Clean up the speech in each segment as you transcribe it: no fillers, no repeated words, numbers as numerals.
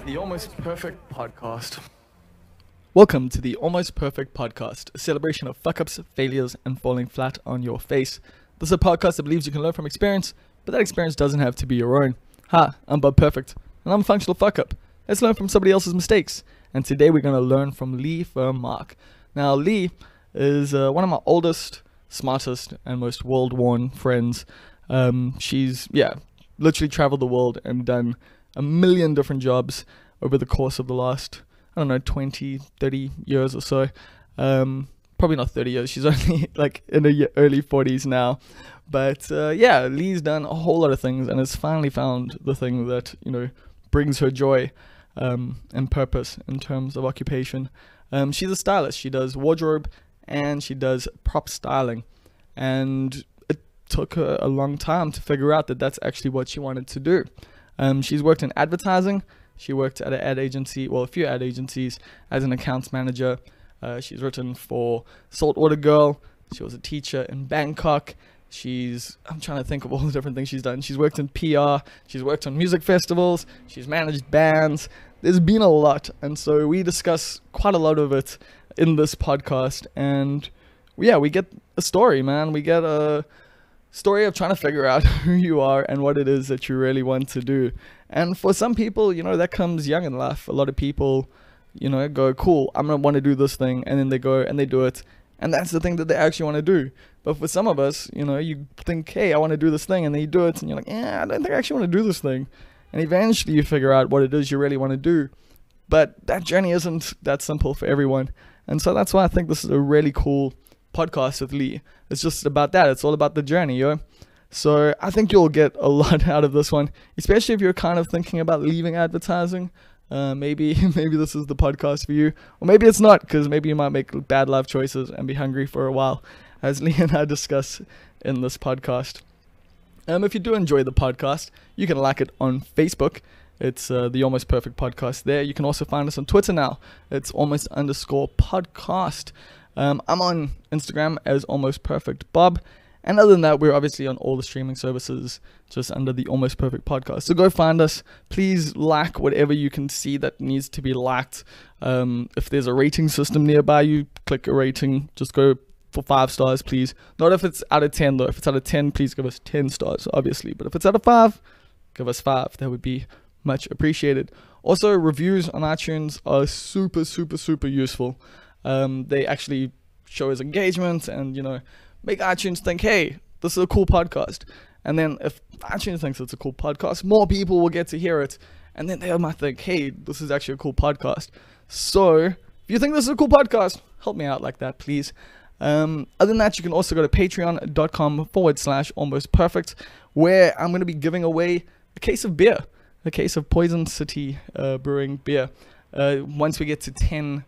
The Almost Perfect Podcast. Welcome to the Almost Perfect Podcast, a celebration of fuck-ups, failures, and falling flat on your face. This is a podcast that believes you can learn from experience, but that experience doesn't have to be your own. Hi, I'm Bob Perfect, and I'm a functional fuck-up. Let's learn from somebody else's mistakes. And today we're going to learn from Leigh Vermaak. Now, Leigh is one of my oldest, smartest, and most world-worn friends. She's, literally traveled the world and done a million different jobs over the course of the last, 20, 30 years or so. Probably not 30 years. She's only like in her early 40s now. But Leigh's done a whole lot of things and has finally found the thing that, brings her joy and purpose in terms of occupation. She's a stylist. She does wardrobe and she does prop styling. And it took her a long time to figure out that that's actually what she wanted to do. She's worked in advertising. She worked at an ad agency, a few ad agencies as an accounts manager. She's written for Saltwater Girl. She was a teacher in Bangkok. I'm trying to think of all the different things she's done. She's worked in PR. She's worked on music festivals. She's managed bands. There's been a lot. And so we discuss quite a lot of it in this podcast. And we get a story, man. We get a story of trying to figure out who you are and what it is that you really want to do. And for some people, that comes young in life. A lot of people, go, cool, I'm going to want to do this thing. And then they go and they do it. And that's the thing that they actually want to do. But for some of us, you think, hey, I want to do this thing. And then you do it and you're like, I don't think I actually want to do this thing. And eventually you figure out what it is you really want to do. But that journey isn't that simple for everyone. And so that's why I think this is a really cool podcast with Leigh. It's just about that. It's all about the journey, yo. So I think you'll get a lot out of this one, especially if you're kind of thinking about leaving advertising. Maybe this is the podcast for you, or maybe it's not, because maybe you might make bad life choices and be hungry for a while, as Leigh and I discuss in this podcast. If you do enjoy the podcast, you can like it on Facebook. It's the Almost Perfect Podcast there. You can also find us on Twitter now. It's almost_podcast. I'm on Instagram as Almost Perfect Bob. And other than that, we're obviously on all the streaming services just under the Almost Perfect Podcast. So go find us. Please like whatever you can see that needs to be liked. If there's a rating system nearby you, click a rating. Just go for 5 stars, please. Not if it's out of 10, though. If it's out of 10, please give us 10 stars, obviously. But if it's out of 5, give us 5. That would be much appreciated. Also, reviews on iTunes are super, super, super useful. They actually show us engagement and, make iTunes think, hey, this is a cool podcast. And then if iTunes thinks it's a cool podcast, more people will get to hear it. And then they might think, hey, this is actually a cool podcast. So if you think this is a cool podcast, help me out like that, please. Other than that, you can also go to patreon.com/almostperfect, where I'm going to be giving away a case of beer, a case of Poison City Brewing beer, once we get to 10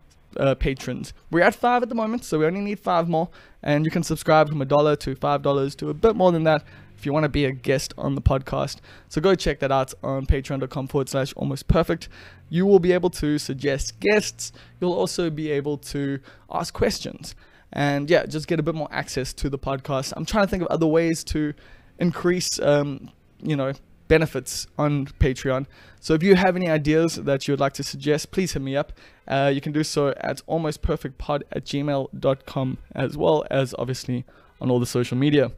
patrons. We're at 5 at the moment, so we only need 5 more, and you can subscribe from $1 to $5 to a bit more than that if you want to be a guest on the podcast. So go check that out on patreon.com/almostperfect. You will be able to suggest guests. You'll also be able to ask questions and just get a bit more access to the podcast. I'm trying to think of other ways to increase benefits on Patreon. So if you have any ideas that you would like to suggest, please hit me up. You can do so at almostperfectpod@gmail.com, as well as obviously on all the social media.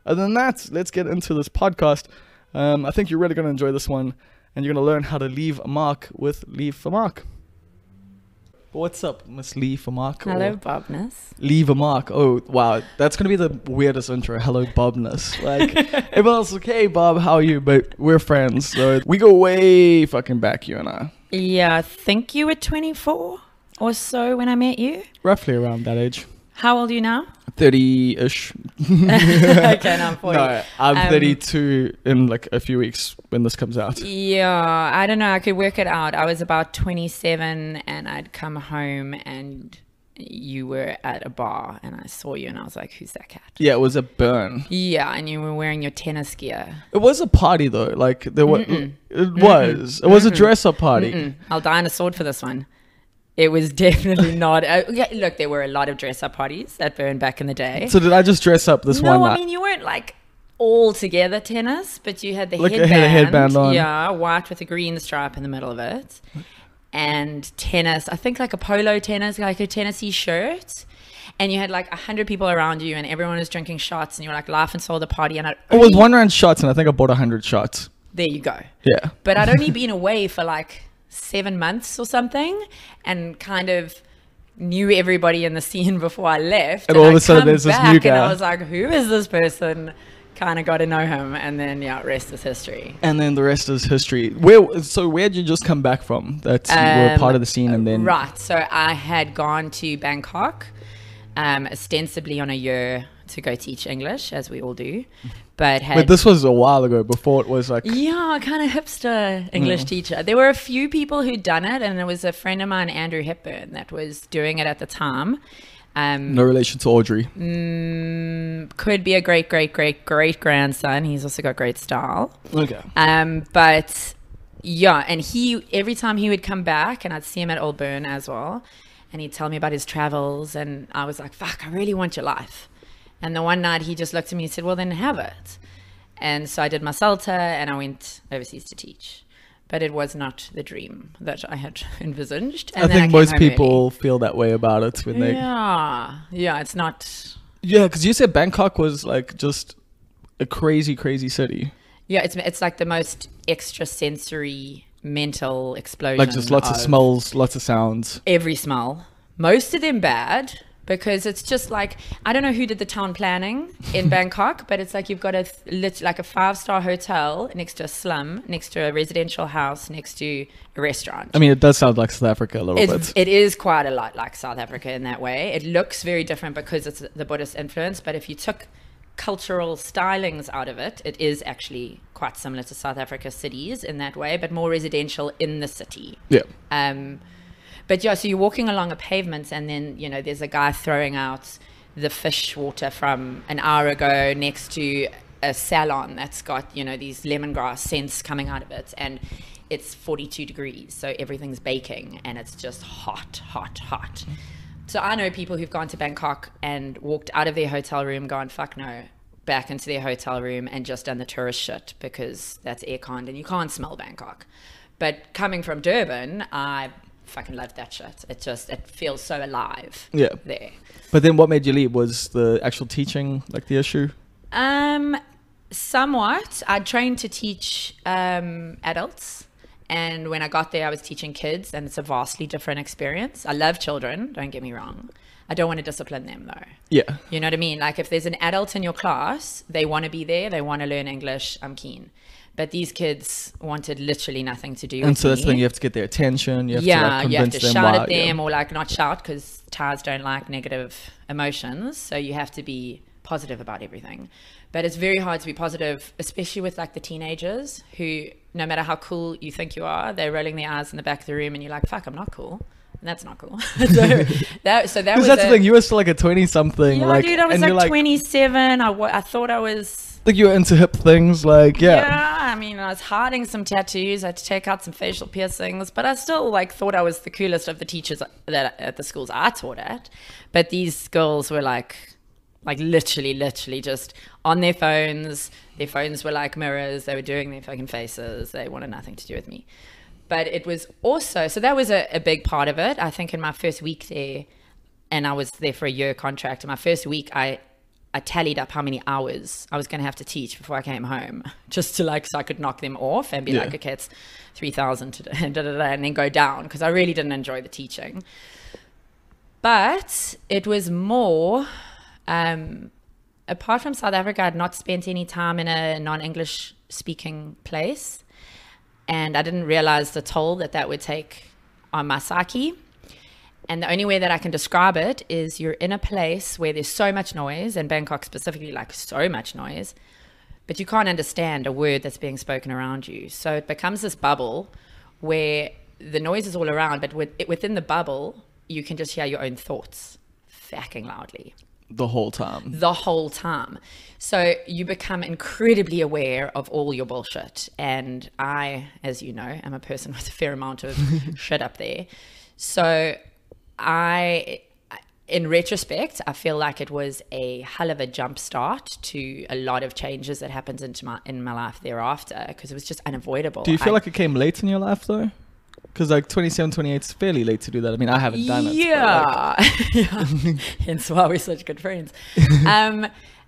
Other than that, let's get into this podcast. I think you're really going to enjoy this one, and you're going to learn how to leave a mark with Leigh Vermaak. What's up, Miss Leigh Vermaak? Hello, Bobness. Leigh Vermaak. Oh, wow. That's going to be the weirdest intro. Hello, Bobness. Like, everyone else is like, hey, Bob, how are you? But we're friends. So we go way fucking back, you and I. Yeah, I think you were 24 or so when I met you. Roughly around that age. How old are you now? 30-ish. Okay, now I'm 40. No, I'm 32 in like a few weeks when this comes out. Yeah, I don't know. I could work it out. I was about 27 and I'd come home and you were at a bar and I saw you and I was like, who's that cat? Yeah, it was a burn. Yeah, and you were wearing your tennis gear. It was a party though. Like there was, it was a dress-up party. I'll die on a sword for this one. It was definitely not. Look, there were a lot of dress-up parties at Burn back in the day. So did I just dress up this one night? No, I mean, you weren't like all together tennis, but you had the Like headband. it had a headband on. Yeah, white with a green stripe in the middle of it. And tennis, I think like a polo tennis, like a Tennessee shirt. And you had like 100 people around you and everyone was drinking shots and you were like laughing so the party. And It was 1 round shots and I think I bought 100 shots. There you go. Yeah. But I'd only been away for like 7 months or something and kind of knew everybody in the scene before I left. And all of a I'd sudden come there's this back new guy. And I was like, who is this person? Kind of got to know him. And then, yeah, rest is history. And then the rest is history. Where'd you just come back from? That you were part of the scene and then... Right. So I had gone to Bangkok, ostensibly on a year to go teach English, as we all do. But this was a while ago, before it was like... Yeah, kind of hipster English teacher. There were a few people who'd done it, and there was a friend of mine, Andrew Hepburn, that was doing it at the time. No relation to Audrey. Could be a great grandson. He's also got great style. Okay. But yeah, and every time he would come back, and I'd see him at Old Burn as well, and he'd tell me about his travels, and I was like, fuck, I really want your life. And the one night he just looked at me and said, well, then have it. And so I did my CELTA and I went overseas to teach. But it was not the dream that I had envisaged. And I think most people feel that way about it when they... Yeah, it's not... Yeah, because you said Bangkok was like just a crazy, crazy city. Yeah, it's like the most extrasensory mental explosion. Like just lots of smells, lots of sounds. Every smell. Most of them bad. Because it's just like, I don't know who did the town planning in Bangkok, but it's like you've got like a 5-star hotel next to a slum, next to a residential house, next to a restaurant. I mean, it does sound like South Africa a little bit. It is quite a lot like South Africa in that way. It looks very different because it's the Buddhist influence, but if you took cultural stylings out of it, it is actually quite similar to South Africa cities in that way, but more residential in the city. Yeah. But yeah, so you're walking along a pavement and then, there's a guy throwing out the fish water from an hour ago next to a salon that's got, these lemongrass scents coming out of it. And it's 42 degrees. So everything's baking and it's just hot, hot, hot. So I know people who've gone to Bangkok and walked out of their hotel room, gone, fuck no, back into their hotel room and just done the tourist shit because that's air-conned and you can't smell Bangkok. But coming from Durban, I fucking love that shit. It feels so alive. Yeah. There. But then what made you leave? Was the actual teaching like the issue? Somewhat. I trained to teach adults, and when I got there I was teaching kids, and it's a vastly different experience. I love children, don't get me wrong. I don't want to discipline them though. Yeah. You know what I mean? Like if there's an adult in your class, they want to be there, they want to learn English, I'm keen. But these kids wanted literally nothing to do with me. And so that's when you have to get their attention. You have to like convince you have to them shout why, at them or like not shout because Thais don't like negative emotions. So you have to be positive about everything. But it's very hard to be positive, especially with like the teenagers who, no matter how cool you think you are, they're rolling their eyes in the back of the room and you're like, fuck, I'm not cool. And that's not cool. so that was that's the thing. You were still like a 20-something. Yeah, like, dude, I was like 27. I thought I was... Like you were into hip things, like, yeah. Yeah, I mean, I was hiding some tattoos. I had to take out some facial piercings, but I still like thought I was the coolest of the teachers that at the schools I taught at. But these girls were like literally just on their phones. Their phones were like mirrors. They were doing their fucking faces. They wanted nothing to do with me. But it was also, so that was a big part of it. I think in my first week there, and I was there for a year contract. In my first week, I tallied up how many hours I was going to have to teach before I came home, just to like, so I could knock them off and be like, okay, it's 3,000 today, and then go down, because I really didn't enjoy the teaching. But it was more, apart from South Africa, I'd not spent any time in a non-English speaking place, and I didn't realize the toll that would take on my psyche. And the only way that I can describe it is you're in a place where there's so much noise, and Bangkok specifically, like so much noise, but you can't understand a word that's being spoken around you. So it becomes this bubble where the noise is all around, but within the bubble, you can just hear your own thoughts fucking loudly. The whole time. The whole time. So you become incredibly aware of all your bullshit. And I, as you know, am a person with a fair amount of shit up there. So I in retrospect, I feel like it was a hell of a jump start to a lot of changes that happened in my life thereafter, because it was just unavoidable. Do you feel like it came late in your life though? Because like 27, 28 is fairly late to do that. I mean, I haven't done it. Yeah. Hence why we're such good friends.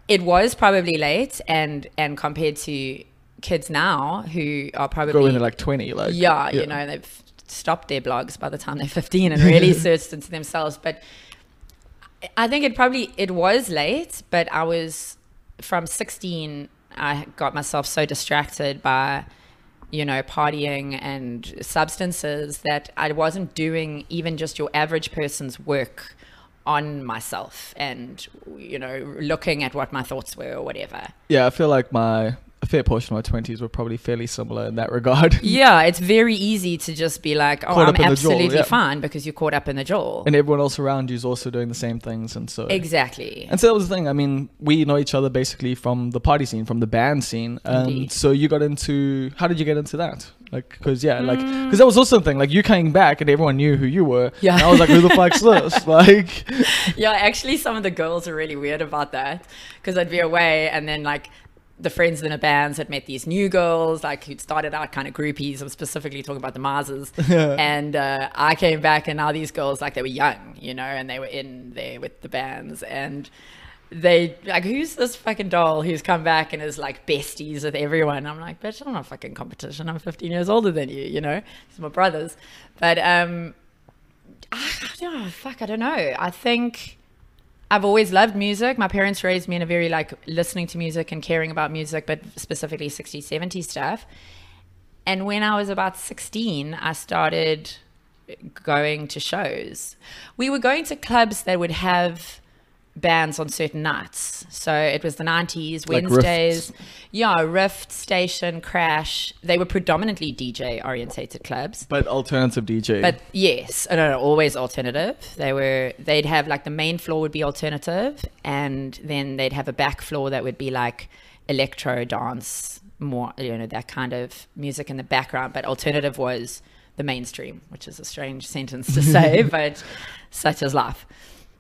It was probably late, and compared to kids now who are probably growing at like 20, like you know, they've stopped their blogs by the time they're 15 and really searched into themselves. But I think it was late, but I was from 16, I got myself so distracted by, you know, partying and substances that I wasn't doing even just your average person's work on myself and, you know, looking at what my thoughts were or whatever. Yeah, I feel like a fair portion of my 20s were probably fairly similar in that regard. Yeah, it's very easy to just be like, oh, I'm absolutely fine because you're caught up in the jaw. And everyone else around you is also doing the same things. And so exactly. And so that was the thing. I mean, we know each other basically from the party scene, from the band scene. So you got into, how did you get into that? Like, because because that was also something, like you came back and everyone knew who you were. Yeah. And I was like, who the fuck's this? Like, yeah, actually some of the girls are really weird about that, because I'd be away and then like the friends in the bands had met these new girls, like who'd started out kind of groupies. I'm specifically talking about the Mars's. And I came back and now these girls, like they were young, you know, and they were in there with the bands, and they like, who's this fucking doll who's come back and is like besties with everyone? I'm like, bitch, I'm not fucking competition. I'm 15 years older than you know, these are my brothers. But I don't know. I think I've always loved music. My parents raised me in a very like listening to music and caring about music, but specifically 60s, 70s stuff. And when I was about 16, I started going to shows. We were going to clubs that would have bands on certain nights. So it was the 90s, like Wednesdays. Rift. Yeah, Rift, Station, Crash. They were predominantly DJ orientated clubs. But alternative DJ. But yes, no, always alternative. They'd have like the main floor would be alternative, and then they'd have a back floor that would be like electro dance, more, you know, that kind of music in the background. But alternative was the mainstream, which is a strange sentence to say, but such is life.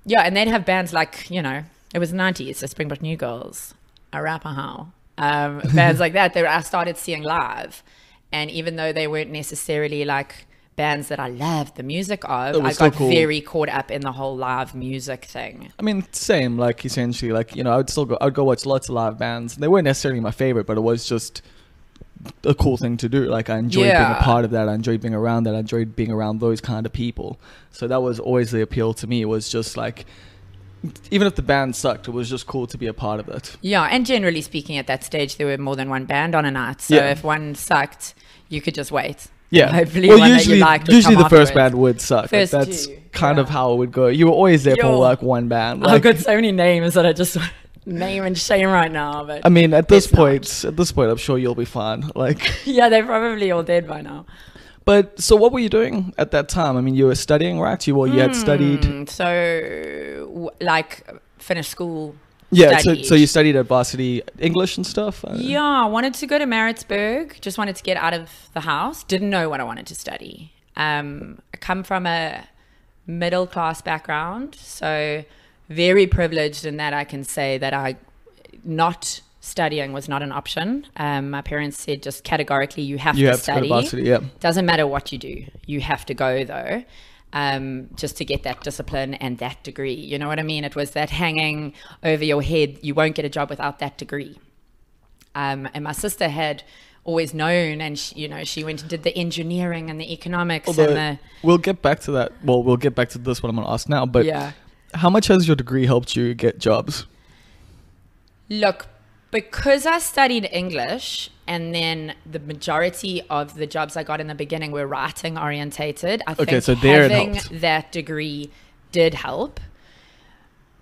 Yeah, and they'd have bands like, you know, it was the 90s, so Springbok New Girls, A Rapper How, bands like that I started seeing live. And even though they weren't necessarily like bands that I loved the music of, I got very caught up in the whole live music thing. I mean, same, like essentially, like, you know, I'd go watch lots of live bands. They weren't necessarily my favorite, but it was just a cool thing to do. Like I enjoyed being a part of that. I enjoyed being around that. I enjoyed being around those kind of people. So that was always the appeal to me. It was just like, even if the band sucked, it was just cool to be a part of it. Yeah, and generally speaking, at that stage, there were more than one band on a night. So if one sucked, you could just wait. Yeah. Hopefully, one that you liked would come the afterwards. first band would suck. Like, that's kind of how it would go. You were always there for like one band. Like, I've got so many names that I just name and shame right now, but I mean, at this point, I'm sure you'll be fine. Like, yeah, they're probably all dead by now. But so, what were you doing at that time? I mean, you were studying, right? You had studied. So, like, finished school. Yeah, so you studied at varsity English and stuff. Yeah, I wanted to go to Maritzburg. Just wanted to get out of the house. Didn't know what I wanted to study. I come from a middle class background, so very privileged in that I can say that not studying was not an option. My parents said just categorically, you have to study. To go to varsity, yeah. Doesn't matter what you do. You have to go though, just to get that discipline and that degree. You know what I mean? It was that hanging over your head. You won't get a job without that degree. And my sister had always known, and she went and did the engineering and the economics. We'll get back to that. Well, we'll get back to this, what I'm going to ask now. But yeah. How much has your degree helped you get jobs? Look, because I studied English, and then the majority of the jobs I got in the beginning were writing orientated, I think having that degree did help.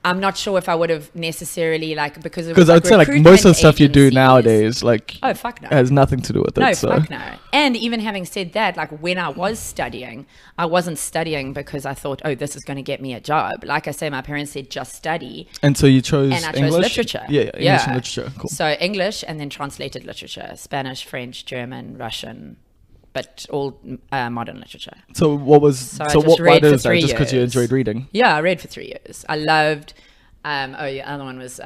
I'm not sure if I would have necessarily because I'd say like most of the stuff you do nowadays fuck no, has nothing to do with it. No, fuck no. And even having said that, like when I was studying, I wasn't studying because I thought, oh, this is going to get me a job. Like I say, my parents said just study. And so you chose and I chose English? Literature. Yeah, English and literature. Cool. So English and then translated literature, Spanish, French, German, Russian, but all modern literature. So what was why is that? Just because you enjoyed reading? Yeah, I read for 3 years. I loved. The other one was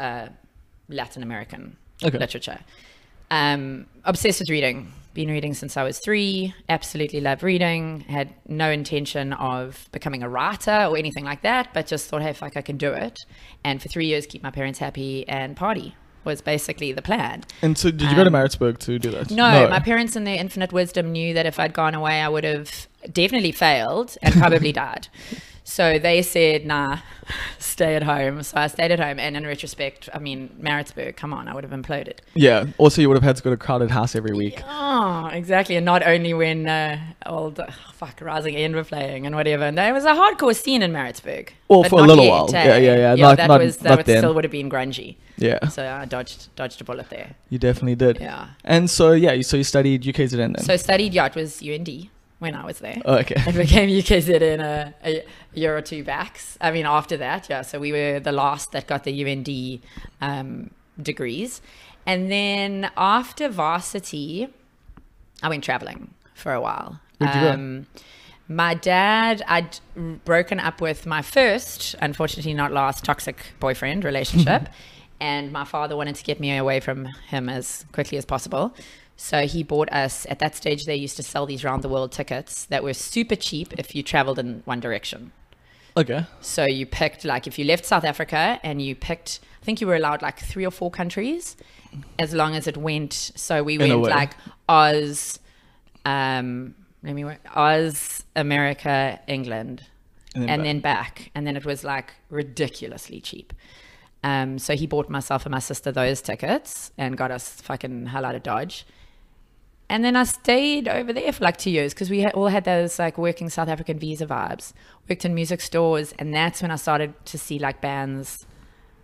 Latin American literature. Obsessed with reading. Been reading since I was 3. Absolutely love reading. Had no intention of becoming a writer or anything like that, but just thought, hey, if I can do it. And for 3 years, keep my parents happy and party was basically the plan. And so did you go to Maritzburg to do that? No, my parents in their infinite wisdom knew that if I'd gone away, I would have definitely failed and probably died. So they said, nah, stay at home. So I stayed at home. And in retrospect, I mean, Maritzburg, come on, I would have imploded. Yeah. Also, you would have had to go to crowded house every week. Oh, exactly. And not only when Rising End were playing and whatever. And there was a hardcore scene in Maritzburg. Well, for a little while. Yeah. That still would have been grungy. Yeah. So I dodged a bullet there. You definitely did. Yeah. And so, you studied UKZN then? So I studied, it was UND. When I was there. Oh, okay. It became UKZN a year or two back. I mean, after that, yeah. So we were the last that got the UND degrees. And then after varsity, I went traveling for a while. Where'd you go? My dad, I'd broken up with my first, unfortunately not last, toxic boyfriend relationship. And my father wanted to get me away from him as quickly as possible. So he bought us, at that stage, they used to sell these round the world tickets that were super cheap if you traveled in one direction. Okay. So you picked, like, if you left South Africa and you picked, I think you were allowed like 3 or 4 countries as long as it went. So we went like Oz, Oz, America, England, and then back. And then it was like ridiculously cheap. So he bought myself and my sister those tickets and got us fucking hell out of Dodge. And then I stayed over there for like 2 years because we all had those like working South African visa vibes. Worked in music stores, and that's when I started to see like bands,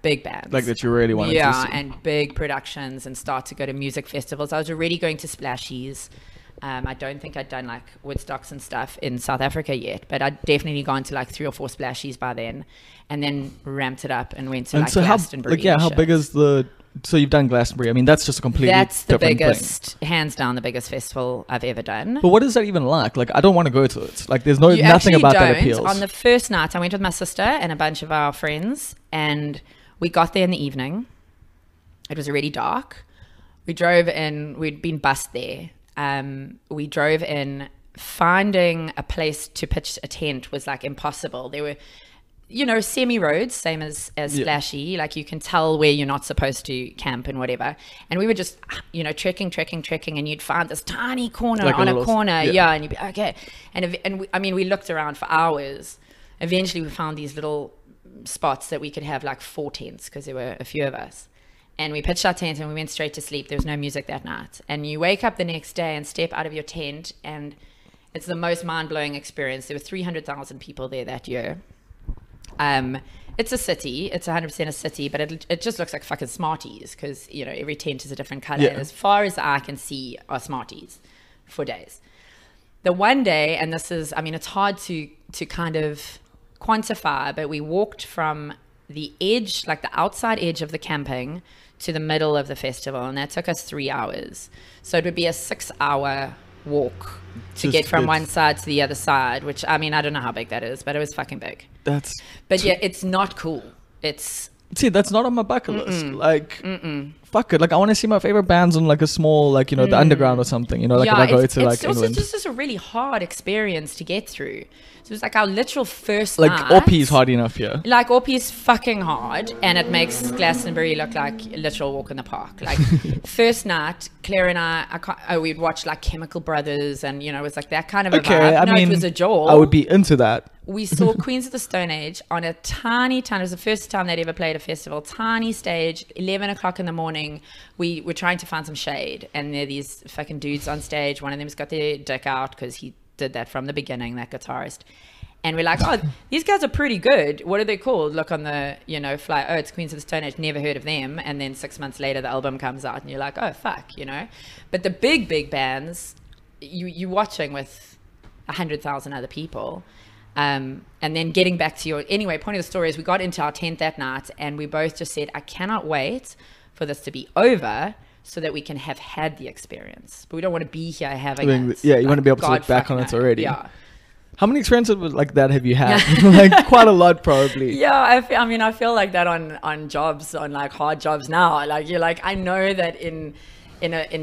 big bands. Like that you really wanted to see. Yeah, and big productions, and start to go to music festivals. I was already going to splashies. I don't think I'd done like Woodstocks and stuff in South Africa yet, but I'd definitely gone to like 3 or 4 splashies by then, and then ramped it up and went to like Glastonbury. How big is the... So you've done Glastonbury. I mean, that's just a completely That's the different biggest, thing. hands down, the biggest festival I've ever done. But what is that even like? Like, I don't want to go to it. Like, there's nothing about that appeals. On the first night, I went with my sister and a bunch of our friends, and we got there in the evening. It was already dark. We drove in. We'd been bused there. We drove in. Finding a place to pitch a tent was like impossible. There were, semi roads, same as Splashy. Like you can tell where you're not supposed to camp and whatever. And we were just, trekking, and you'd find this tiny corner like on a corner. Yeah. And you'd be okay. We looked around for hours. Eventually we found these little spots that we could have like 4 tents because there were a few of us. And we pitched our tent and we went straight to sleep. There was no music that night. And you wake up the next day and step out of your tent, and it's the most mind-blowing experience. There were 300,000 people there that year. It's a city. It's 100% a city, but it just looks like fucking Smarties because, every tent is a different color. Yeah. And as far as the eye can see are Smarties for days. The one day, and this is, it's hard to kind of quantify, but we walked from the edge, like the outside edge of the camping, to the middle of the festival, and that took us 3 hours. So it would be a 6-hour walk to get from one side to the other side, which I don't know how big that is, but it was fucking big. It's not cool. That's not on my bucket list. Like, fuck it. Like, I want to see my favorite bands on like a small, like, the underground or something. If I go to like England. It's just a really hard experience to get through. So it was like our literal first night. Like, Orpy is hard enough here. Like, Orpy is fucking hard, and it makes Glastonbury look like a literal walk in the park. Like, first night, Claire and we'd watch like Chemical Brothers, and it was like that kind of a vibe. It was a jaw. I would be into that. We saw Queens of the Stone Age on a tiny, it was the first time they'd ever played a festival, tiny stage, 11 o'clock in the morning. We were trying to find some shade, and there are these fucking dudes on stage. One of them's got their dick out because he did that from the beginning, that guitarist. And we're like, oh, these guys are pretty good. What are they called? Look on the, fly. Oh, it's Queens of the Stone Age. Never heard of them. And then 6 months later, the album comes out, and you're like, oh, fuck, But the big bands, you're watching with 100,000 other people. And then getting back to point of the story is we got into our tent that night, and we both just said, I cannot wait for this to be over so that we can have had the experience. But we don't want to be here having it. Yeah, you want to be able to look back on it already. Yeah. How many experiences like that have you had? Like quite a lot, probably. Yeah, I feel like that on jobs, on like hard jobs now. Like you're like, I know that in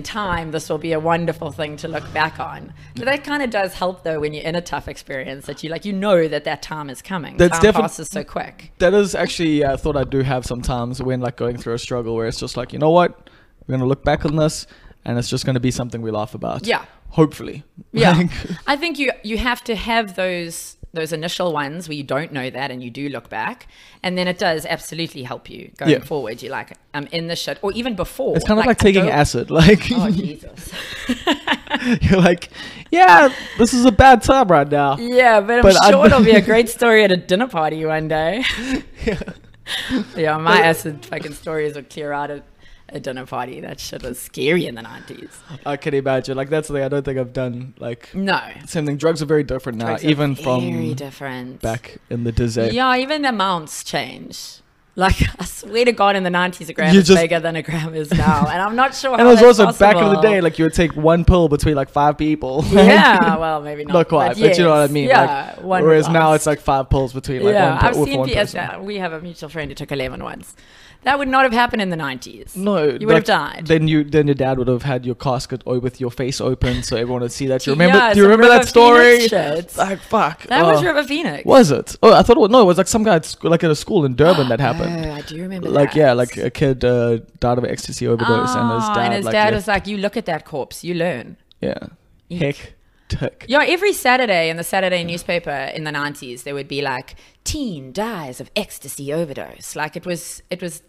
time this will be a wonderful thing to look back on. But that kind of does help though when you're in a tough experience, that you know that time is coming. Time passes so quick. That is actually a thought I do have sometimes when like going through a struggle, where it's just like, you know what, we're gonna look back on this and it's just gonna be something we laugh about. Yeah. Hopefully. Yeah. I think you have to have those initial ones where you don't know that and you do look back, and then it does absolutely help you going forward. You're like, I'm in this shit, or even before. It's kind of like taking acid. Like, oh Jesus. You're like, yeah, this is a bad time right now. Yeah, but I'm sure it'll be a great story at a dinner party one day. Yeah, my acid fucking stories would clear out a dinner party. That shit was scary in the 90s. I can imagine. Like, that's the thing I don't think I've done. Like, no. Same thing. Drugs are very different now, even from different. Back in the day. Yeah, even the amounts change. Like, I swear to God, in the 90s, a gram is bigger than a gram is now. And I'm not sure how that's possible. And it was also back in the day, like, you would take one pill between, like, 5 people. Yeah, well, maybe not. Not quite, but you know what I mean. Yeah, like, whereas now it's, like, 5 pills between, like, one person. We have a mutual friend who took 11 once. That would not have happened in the 90s. No. You would have died. Then your dad would have had your casket with your face open so everyone would see that. Do you remember that story? Like, fuck. That was River Phoenix. Was it? Oh, I thought it was like some guy at a school in Durban that happened. Oh, I do remember like, that. Yeah, like a kid died of ecstasy overdose and his dad was like, you look at that corpse, you learn. Yeah. Heck. Yeah, every Saturday in the Saturday newspaper in the 90s, there would be like, teen dies of ecstasy overdose. Like it was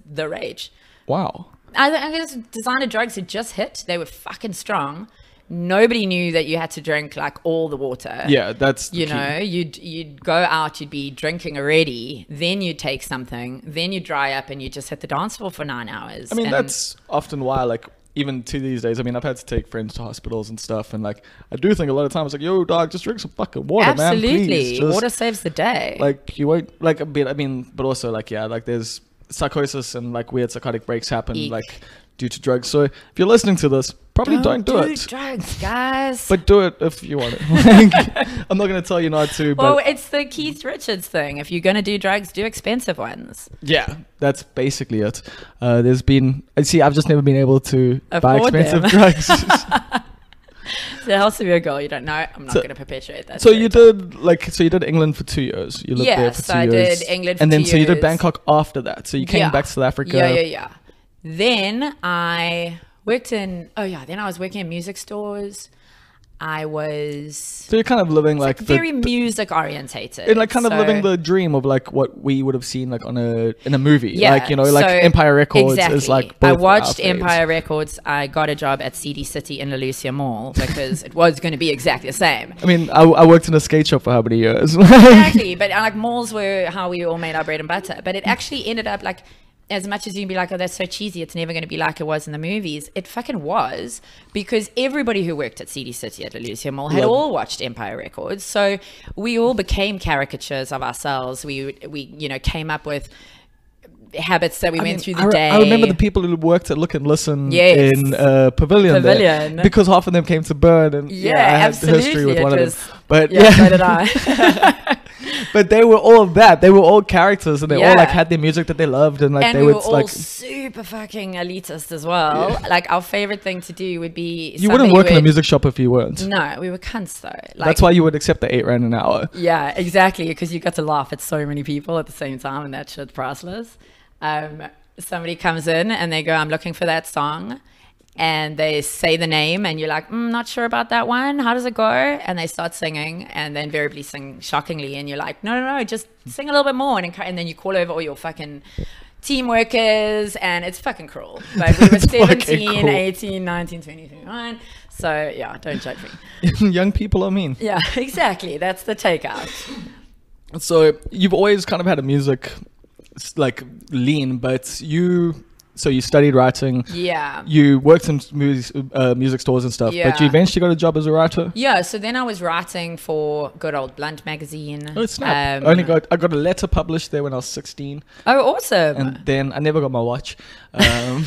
the rage. Wow. I guess designer drugs had just hit. They were fucking strong. Nobody knew that you had to drink like all the water. Yeah, that's you know, you'd go out, you'd be drinking already, then you'd take something, then you'd dry up and you just hit the dance floor for 9 hours. I mean, that's often why, like, even to these days, I mean, I've had to take friends to hospitals and stuff, and like, I do think a lot of times, like, yo, dog, just drink some fucking water, man. Please. Water saves the day. Like, you won't, like, but also, like, yeah, like, there's psychosis and like weird psychotic breaks happen, like, due to drugs. So if you're listening to this, probably don't do it. Drugs, guys. But do it if you want it. Like, I'm not going to tell you not to. Well, it's the Keith Richards thing. If you're going to do drugs, do expensive ones. Yeah, that's basically it. There's been, I've just never been able to buy afford expensive drugs. So it has to be a girl. You don't know. I'm not going to perpetuate that. So you did England for 2 years. You lived there for 2 years. Yes, I did England for 2 years. And then so you did Bangkok after that. So you came back to South Africa. Yeah. Then I worked then I was working in music stores. So you're kind of living like very music orientated. And like kind of living the dream of like what we would have seen like in a movie. Yeah, like, you know, like Empire Records is like both I watched Empire Records. I got a job at CD City in Lelucia Mall because it was going to be exactly the same. I mean, I worked in a skate shop for how many years? Exactly, but like malls were how we all made our bread and butter. But it actually ended up like, as much as you'd be like, oh, that's so cheesy, it's never going to be like it was in the movies, it fucking was, because everybody who worked at CD City at Lelucia Mall had all watched Empire Records. So we all became caricatures of ourselves. We came up with habits that we went through the day. I remember the people who worked at Look and Listen in Pavilion there, because half of them came to Burn, and I had the history with one of them. But so did I. But they were all that. They were all characters, and they all like had their music that they loved, and like they were all like super fucking elitist as well. Yeah. Like our favorite thing to do would be you wouldn't work in a music shop if you weren't. No, we were cunts though. Like, that's why you would accept the 8 rand an hour. Yeah, exactly, because you got to laugh at so many people at the same time, and that shit's priceless. Somebody comes in and they go, I'm looking for that song. And they say the name and you're like, not sure about that one. How does it go? And they start singing and they invariably sing shockingly. And you're like, no, just sing a little bit more. And then you call over all your fucking team workers and it's fucking cruel. But we were 17, 18, 19, 20, 21. So yeah, don't judge me. Young people are mean. Yeah, exactly. That's the takeout. So you've always kind of had a music like lean, but you so you studied writing. Yeah. You worked in music stores and stuff, but you eventually got a job as a writer. Yeah, so then I was writing for good old Blunt magazine. Oh, snap. I got a letter published there when I was 16. Oh, awesome. And then I never got my watch. And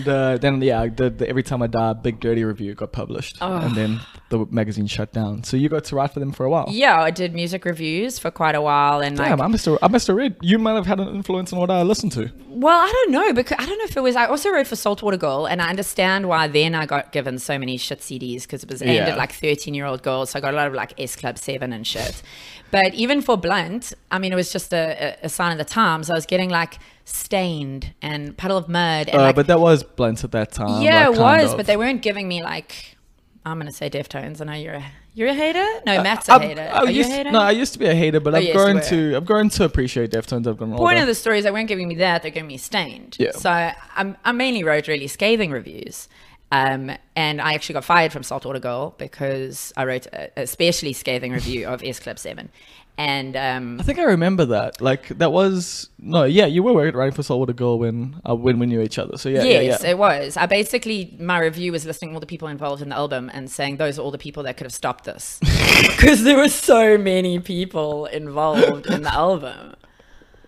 then, I did the Every Time I Die Big Dirty review got published. Oh. And then the magazine shut down. So you got to write for them for a while. Yeah, I did music reviews for quite a while. And damn, I must have read. You might have had an influence on what I listened to. Well, I don't know, because I don't know if it was. I also wrote for Saltwater Girl, and I understand why then I got given so many shit CDs, because it was aimed at like 13-year-old girls. So I got a lot of like S Club 7 and shit. But even for Blunt, I mean, it was just a sign of the times. I was getting like Stained and Puddle of Mud. And but that was Blunt at that time. Yeah, like, it was, of. But they weren't giving me like, I'm going to say Deftones. I know you're a hater? No, Matt's a hater. Are you a hater? No, I used to be a hater, but I've grown to appreciate Deftones. I've grown older. Point of the story is they weren't giving me that, they're giving me Stained. Yeah. So I mainly wrote really scathing reviews. And I actually got fired from Saltwater Girl because I wrote a especially scathing review of S Club 7. And I think I remember that. Like that was you were writing for Saltwater Girl when we knew each other. So yes, it was. I basically, my review was listing all the people involved in the album and saying those are all the people that could have stopped this, because there were so many people involved in the album.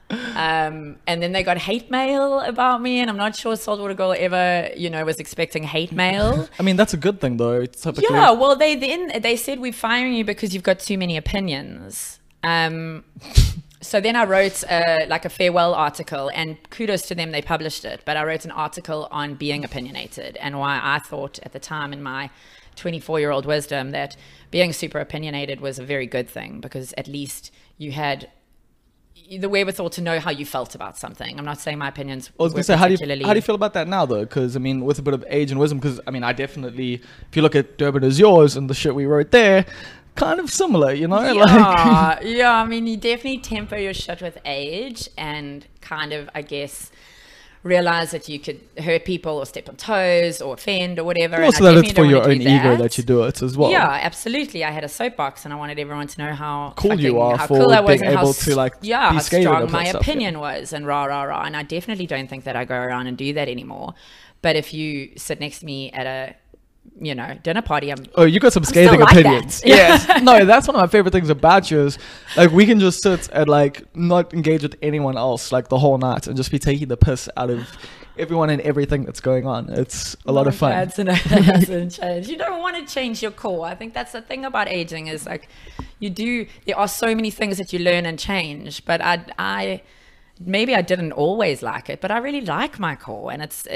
And then they got hate mail about me, and I'm not sure Saltwater Girl ever, was expecting hate mail. I mean, that's a good thing though. It's typically... Yeah, well, they said we're firing you because you've got too many opinions. So then I wrote like a farewell article, and kudos to them, they published it. But I wrote an article on being opinionated and why I thought at the time in my 24-year-old wisdom that being super opinionated was a very good thing, because at least you had the wherewithal to know how you felt about something. I'm not saying my opinions. I was going to say, how do you feel about that now, though? Because I mean, with a bit of age and wisdom, because I mean, I definitely, if you look at Durban Is Yours and the shit we wrote there, kind of similar, Yeah, I mean, you definitely temper your shit with age and kind of, I guess, realize that you could hurt people or step on toes or offend or whatever. Also, that it's for your own ego that you do it as well. Yeah, absolutely. I had a soapbox, and I wanted everyone to know how cool you are how for cool I was, being able to like how be strong my opinion was, and rah rah rah. And I definitely don't think that I go around and do that anymore. But if you sit next to me at a dinner party, you got some scathing opinions. Yes. No, that's one of my favorite things about you is like we can just sit and like not engage with anyone else like the whole night and just be taking the piss out of everyone and everything that's going on. It's a lot of fun. Glad to know that hasn't changed. You don't want to change your core. I think that's the thing about aging is like there are so many things that you learn and change, but maybe I didn't always like it, but I really like my core, and it's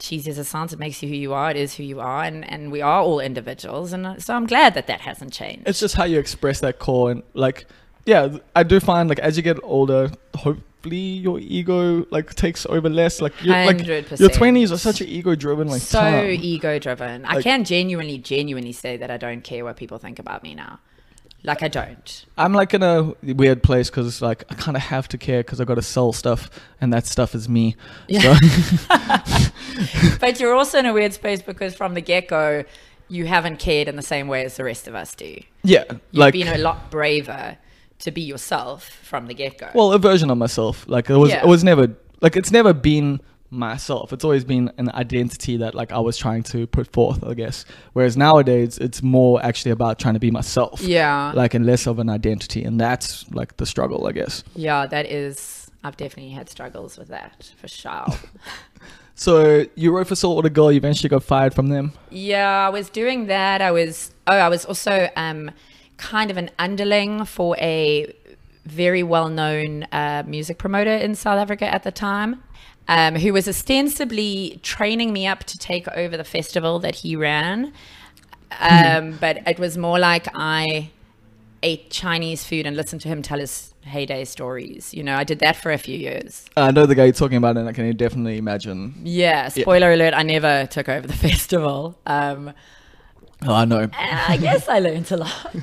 cheesy as it sounds, it makes you who you are. It is who you are, and we are all individuals, and so I'm glad that hasn't changed. It's just how you express that core, and like, yeah, I do find like as you get older, hopefully your ego like takes over less. Like, your 20s are such an ego-driven time. So ego-driven. I can genuinely say that I don't care what people think about me now. Like, I don't. I'm like in a weird place because like I kind of have to care because I got to sell stuff, and that stuff is me. Yeah. So. But you're also in a weird space because from the get-go, you haven't cared in the same way as the rest of us do. Yeah. You've been a lot braver to be yourself from the get-go. Well, a version of myself. Like it was never like it's never been myself. It's always been an identity that like I was trying to put forth, I guess. Whereas nowadays it's more actually about trying to be myself. Yeah. Like, and less of an identity, and that's like the struggle, I guess. Yeah, that is. I've definitely had struggles with that for sure. So you wrote for Saltwater Girl. You eventually got fired from them. Yeah, I was doing that. I was also kind of an underling for a very well-known music promoter in South Africa at the time. Who was ostensibly training me up to take over the festival that he ran. But it was more like I ate Chinese food and listened to him tell his heyday stories. I did that for a few years. I know the guy you're talking about, and I can definitely imagine. Yeah, spoiler alert, I never took over the festival. Oh, I know. I guess I learned a lot.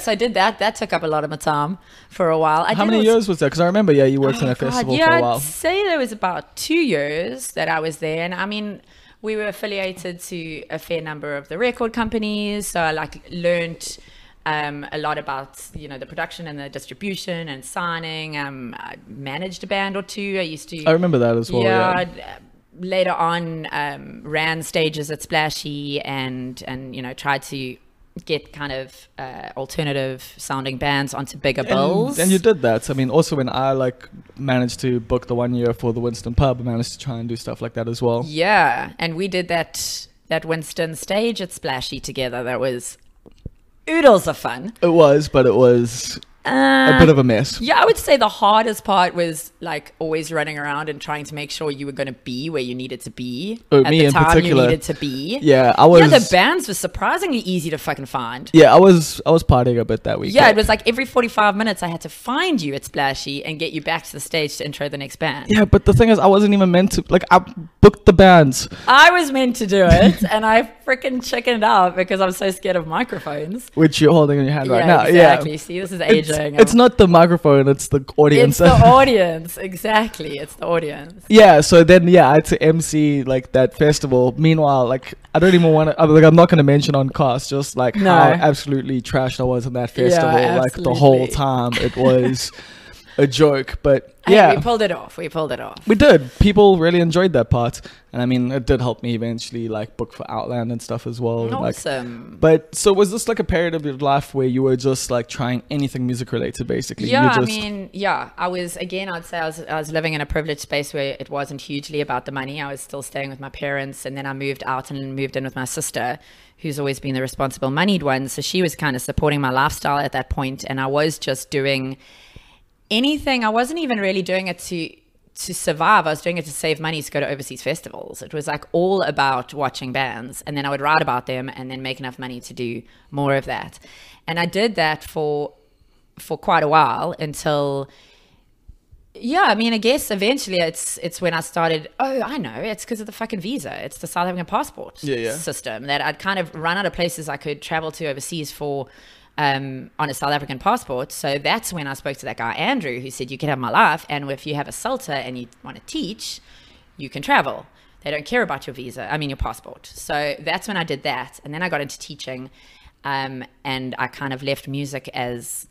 So I did that. That took up a lot of my time for a while. How many years was that? Because I remember, you worked in a festival for a while. I'd say there was about 2 years that I was there. And I mean, we were affiliated to a fair number of the record companies. So I learned a lot about, the production and the distribution and signing. I managed a band or two. I used to. I remember that as well. Yeah. Later on, ran stages at Splashy and tried to get kind of alternative sounding bands onto bigger bills. And you did that. I mean, also when I managed to book the 1 year for the Winston pub, I managed to try and do stuff like that as well. Yeah, and we did that Winston stage at Splashy together. That was oodles of fun. It was, but it was a bit of a mess. Yeah, I would say the hardest part was always running around and trying to make sure you were going to be where you needed to be at me the time in particular. You needed to be. Yeah, I was. Yeah, the bands were surprisingly easy to fucking find. Yeah, I was partying a bit that week. Yeah, it was every 45 minutes I had to find you at Splashy and get you back to the stage to intro the next band. Yeah, but the thing is, I wasn't even meant to. I booked the bands. I was meant to do it, and I freaking chickened out because I'm so scared of microphones. Which you're holding in your hand right now. Exactly. Yeah. See, this is aging. It's not the microphone, it's the audience. It's the audience, exactly. It's the audience. Yeah, so then I had to MC that festival. Meanwhile, I don't even want to. I'm not going to mention on cast just how absolutely trashed I was in that festival. Yeah, the whole time it was a joke, but we pulled it off. We did. People really enjoyed that part, and I mean, it did help me eventually book for Outland and stuff as well. Awesome. But so was this a period of your life where you were just trying anything music related, basically? Yeah, I was, again, I'd say I was living in a privileged space where it wasn't hugely about the money. I was still staying with my parents, and then I moved out and moved in with my sister, who's always been the responsible moneyed one. So she was kind of supporting my lifestyle at that point, and I was just doing anything. I wasn't even really doing it to survive. I was doing it to save money to go to overseas festivals. It was all about watching bands, and then I would write about them and then make enough money to do more of that. And I did that for quite a while until, I guess eventually it's when I started, I know, it's because of the fucking visa. It's the South African passport system that I'd kind of run out of places I could travel to overseas for on a South African passport. So that's when I spoke to that guy Andrew, who said, you can have my life, and if you have a CELTA and you want to teach, you can travel. They don't care about your visa, your passport. So that's when I did that, and then I got into teaching, and I kind of left music as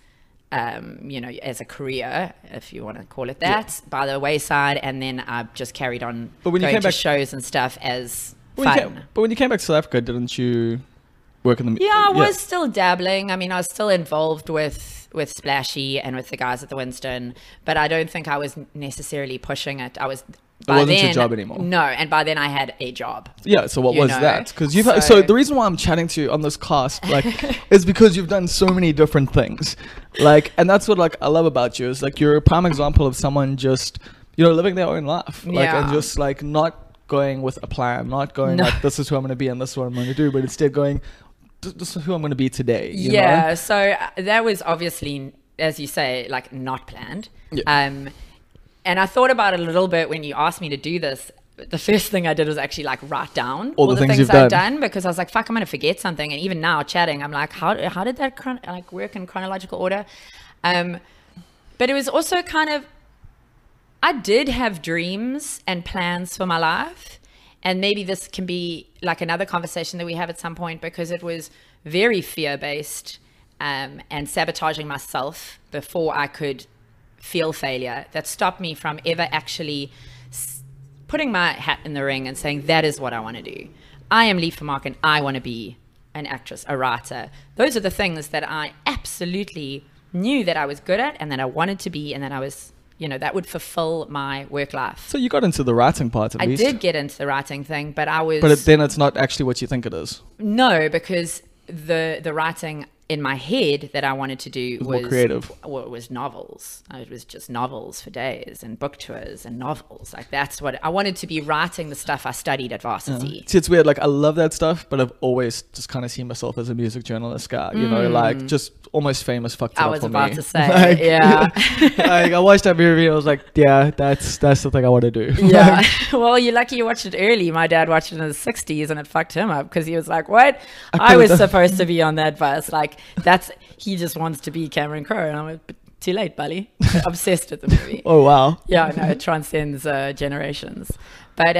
as a career, if you want to call it that, by the wayside, and then I just carried on going to shows and stuff as fun. But when you came back to South Africa, didn't you work in the... I was still dabbling. I was still involved with Splashy and with the guys at the Winston, but I don't think I was necessarily pushing it. It wasn't your job anymore. No, and by then I had a job. Yeah, so what was that? Because so the reason why I'm chatting to you on this cast is because you've done so many different things. And that's what I love about you is you're a prime example of someone just living their own life. And just not going with a plan, not going this is who I'm going to be and this is what I'm going to do, but instead going, this is who I'm going to be today. You know? So that was obviously, as you say, not planned. Yeah. And I thought about it a little bit when you asked me to do this. The first thing I did was actually write down all the things I've done, because I was fuck, I'm going to forget something. And even now chatting, I'm how did that work in chronological order? But it was also kind of, I did have dreams and plans for my life. And maybe this can be another conversation that we have at some point, because it was very fear-based and sabotaging myself before I could feel failure that stopped me from ever actually putting my hat in the ring and saying, that is what I want to do. I am Leigh Vermaak and I want to be an actress, a writer. Those are the things that I absolutely knew that I was good at and that I wanted to be, and that I was... that would fulfill my work life. So you got into the writing part at least. I did get into the writing thing, but I was... But then it's not actually what you think it is. No, because the writing in my head that I wanted to do was more creative. Well, it was novels. It was just novels for days and book tours and novels. That's what I wanted to be, writing the stuff I studied at varsity. See, it's weird. I love that stuff, but I've always just kind of seen myself as a music journalist guy. Just almost famous fucked it up for me. I was about to say, yeah. I watched that movie and I was like, yeah, that's the thing I want to do. Yeah. Well, you're lucky you watched it early. My dad watched it in his 60s and it fucked him up, because he was like, what? I was supposed to be on that bus. He just wants to be Cameron Crowe. And I'm like, too late, buddy. Obsessed with the movie. Oh, wow. Yeah, no, it transcends generations. But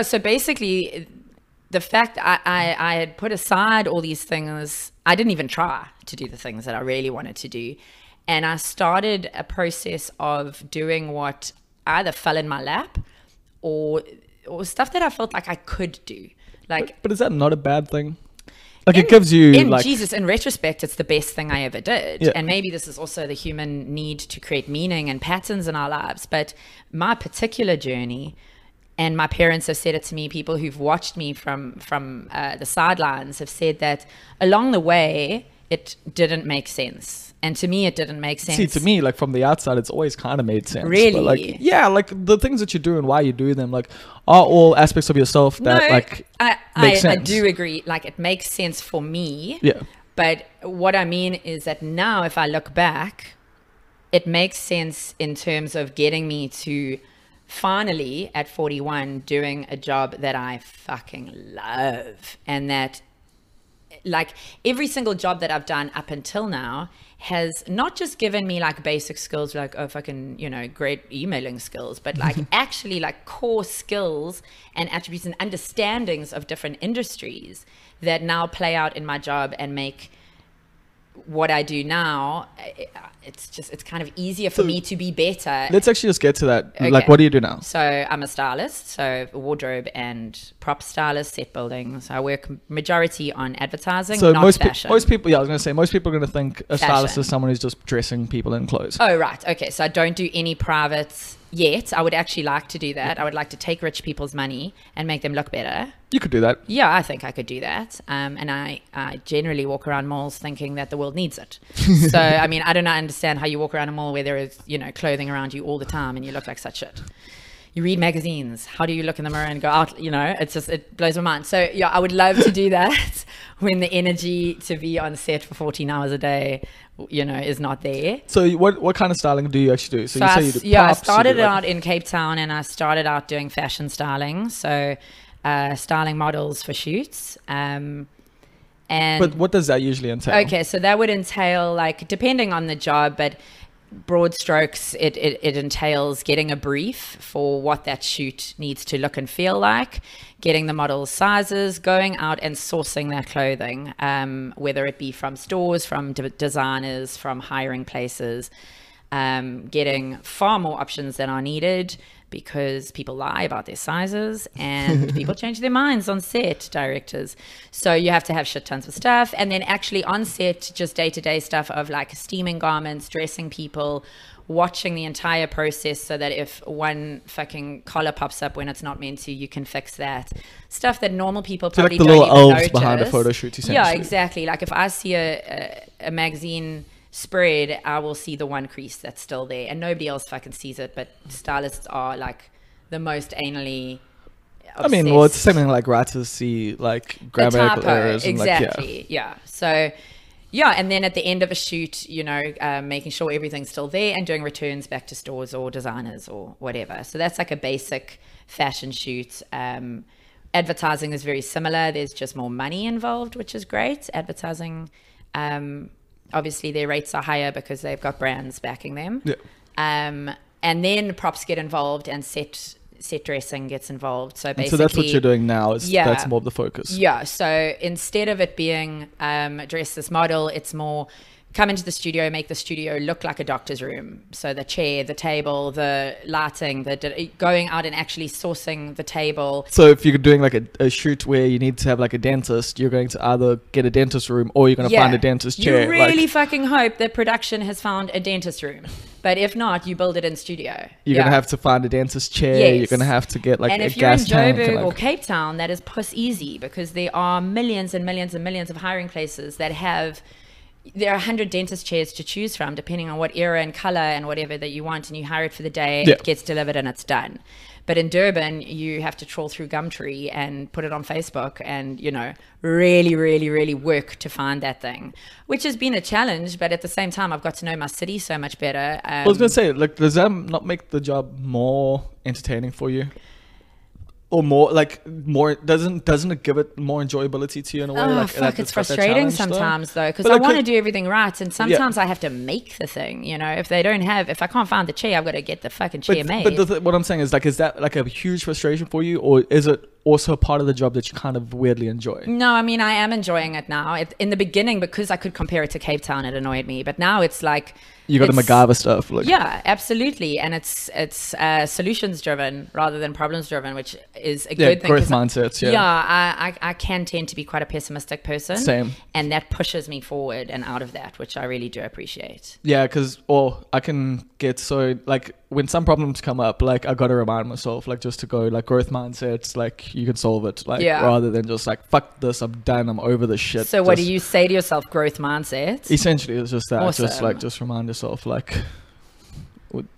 so basically the fact that I had put aside all these things, I didn't even try to do the things that I really wanted to do. And I started a process of doing what either fell in my lap or stuff that I felt like I could do. Like, but is that not a bad thing? Like, it gives you in retrospect, it's the best thing I ever did. Yeah. And maybe this is also the human need to create meaning and patterns in our lives. But my particular journey, and my parents have said it to me, people who've watched me from the sidelines have said that along the way, it didn't make sense. And to me, it didn't make sense. See, to me, like from the outside, it's always kind of made sense. Really? But like, yeah, like the things that you do and why you do them, like, are all aspects of yourself that make sense. I do agree. Like, it makes sense for me. Yeah. But what I mean is that now, if I look back, it makes sense in terms of getting me to finally, at 41, doing a job that I fucking love. And that, like, every single job that I've done up until now has not just given me like basic skills, like, oh, fucking, you know, great emailing skills, but like actually like core skills and attributes and understandings of different industries that now play out in my job and make what I do now, it's kind of easier for me to be better. Let's actually just get to that. Okay. Like, what do you do now? So I'm a stylist, so wardrobe and prop stylist, set building. So I work majority on advertising, So not fashion. most people, yeah, I was going to say, most people are going to think a stylist Fashion. is someone who's just dressing people in clothes. Oh, right. Okay. So I don't do any privates yet. I would actually like to do that. I would like to take rich people's money and make them look better. You could do that. Yeah, I think I could do that. And I generally walk around malls thinking that the world needs it. So, I mean, I don't understand how you walk around a mall where there is, you know, clothing around you all the time and you look like such shit. You read magazines. How do you look in the mirror and go out? You know, it blows my mind. So, yeah, I would love to do that when the energy to be on set for 14 hours a day, you know, is not there. So what kind of styling do you actually do? So you say you do I props, started you do, like, out in Cape Town and I started out doing fashion styling. So styling models for shoots. And but what does that usually entail? okay, so that would entail, like, depending on the job, but broad strokes, it entails getting a brief for what that shoot needs to look and feel like, getting the model's sizes, going out and sourcing that clothing, whether it be from stores, from designers, from hiring places, getting far more options than are needed because people lie about their sizes and people change their minds on set, directors. So you have to have shit tons of stuff. And then actually on set, just day-to-day stuff of like steaming garments, dressing people, watching the entire process so that if one fucking collar pops up when it's not meant to, you can fix that. Stuff that normal people probably like the don't little even elves notice. behind a photo shoot, essentially. Yeah, exactly. Like if I see a magazine spread, I will see the one crease that's still there and nobody else fucking sees it, but stylists are like the most anally obsessed. I mean, well, it's something like writers see like grammatical errors. Exactly. And Yeah. So yeah, and then at the end of a shoot, you know, making sure everything's still there and doing returns back to stores or designers or whatever. So that's like a basic fashion shoot. Advertising is very similar. There's just more money involved, which is great. Advertising, obviously their rates are higher because they've got brands backing them. Yeah. And then props get involved and set dressing gets involved. So basically, so that's what you're doing now. That's more of the focus. Yeah. So instead of it being dress this model, it's more come into the studio, make the studio look like a doctor's room. So the chair, the table, the lighting, going out and actually sourcing the table. So if you're doing like a shoot where you need to have like a dentist, you're going to either get a dentist room or you're going to find a dentist chair. You really fucking hope that production has found a dentist room. But if not, you build it in studio. You're going to have to find a dentist chair. Yes. You're going to have to get like and a if you're gas in tank. Durban or Cape Town, that is puss easy because there are millions and millions and millions of hiring places that have... There are 100 dentist chairs to choose from, depending on what era and color and whatever that you want, and you hire it for the day, it gets delivered and it's done. But in Durban, you have to trawl through Gumtree and put it on Facebook and, you know, really, really, really work to find that thing, which has been a challenge. But at the same time, I've got to know my city so much better. I was going to say, like, does that not make the job more entertaining for you? Or more doesn't it give it more enjoyability to you in a way? Oh, like, fuck, it's frustrating sometimes though, because I want to do everything right, and sometimes I have to make the thing. You know, if I can't find the chair, I've got to get the fucking chair made. But what I'm saying is, like, is that like a huge frustration for you, or is it also a part of the job that you kind of weirdly enjoy? No, I mean, I am enjoying it now. In the beginning, because I could compare it to Cape Town, it annoyed me. But now it's like... You got the MacGyver stuff. Like. Yeah, absolutely. And it's solutions driven rather than problems driven, which is a Yeah, good thing. growth mindsets, yeah. Yeah, I can tend to be quite a pessimistic person. Same. And that pushes me forward and out of that, which I really do appreciate. Yeah, because, or I can get so, like, when some problems come up, like, I got to remind myself, like, just to go, like, growth mindsets, like, you can solve it. Like, Yeah. rather than just, like, fuck this, I'm done, I'm over this shit. So what do you say to yourself, growth mindset? Essentially, it's just that. Awesome. Just, like, just remind yourself, like,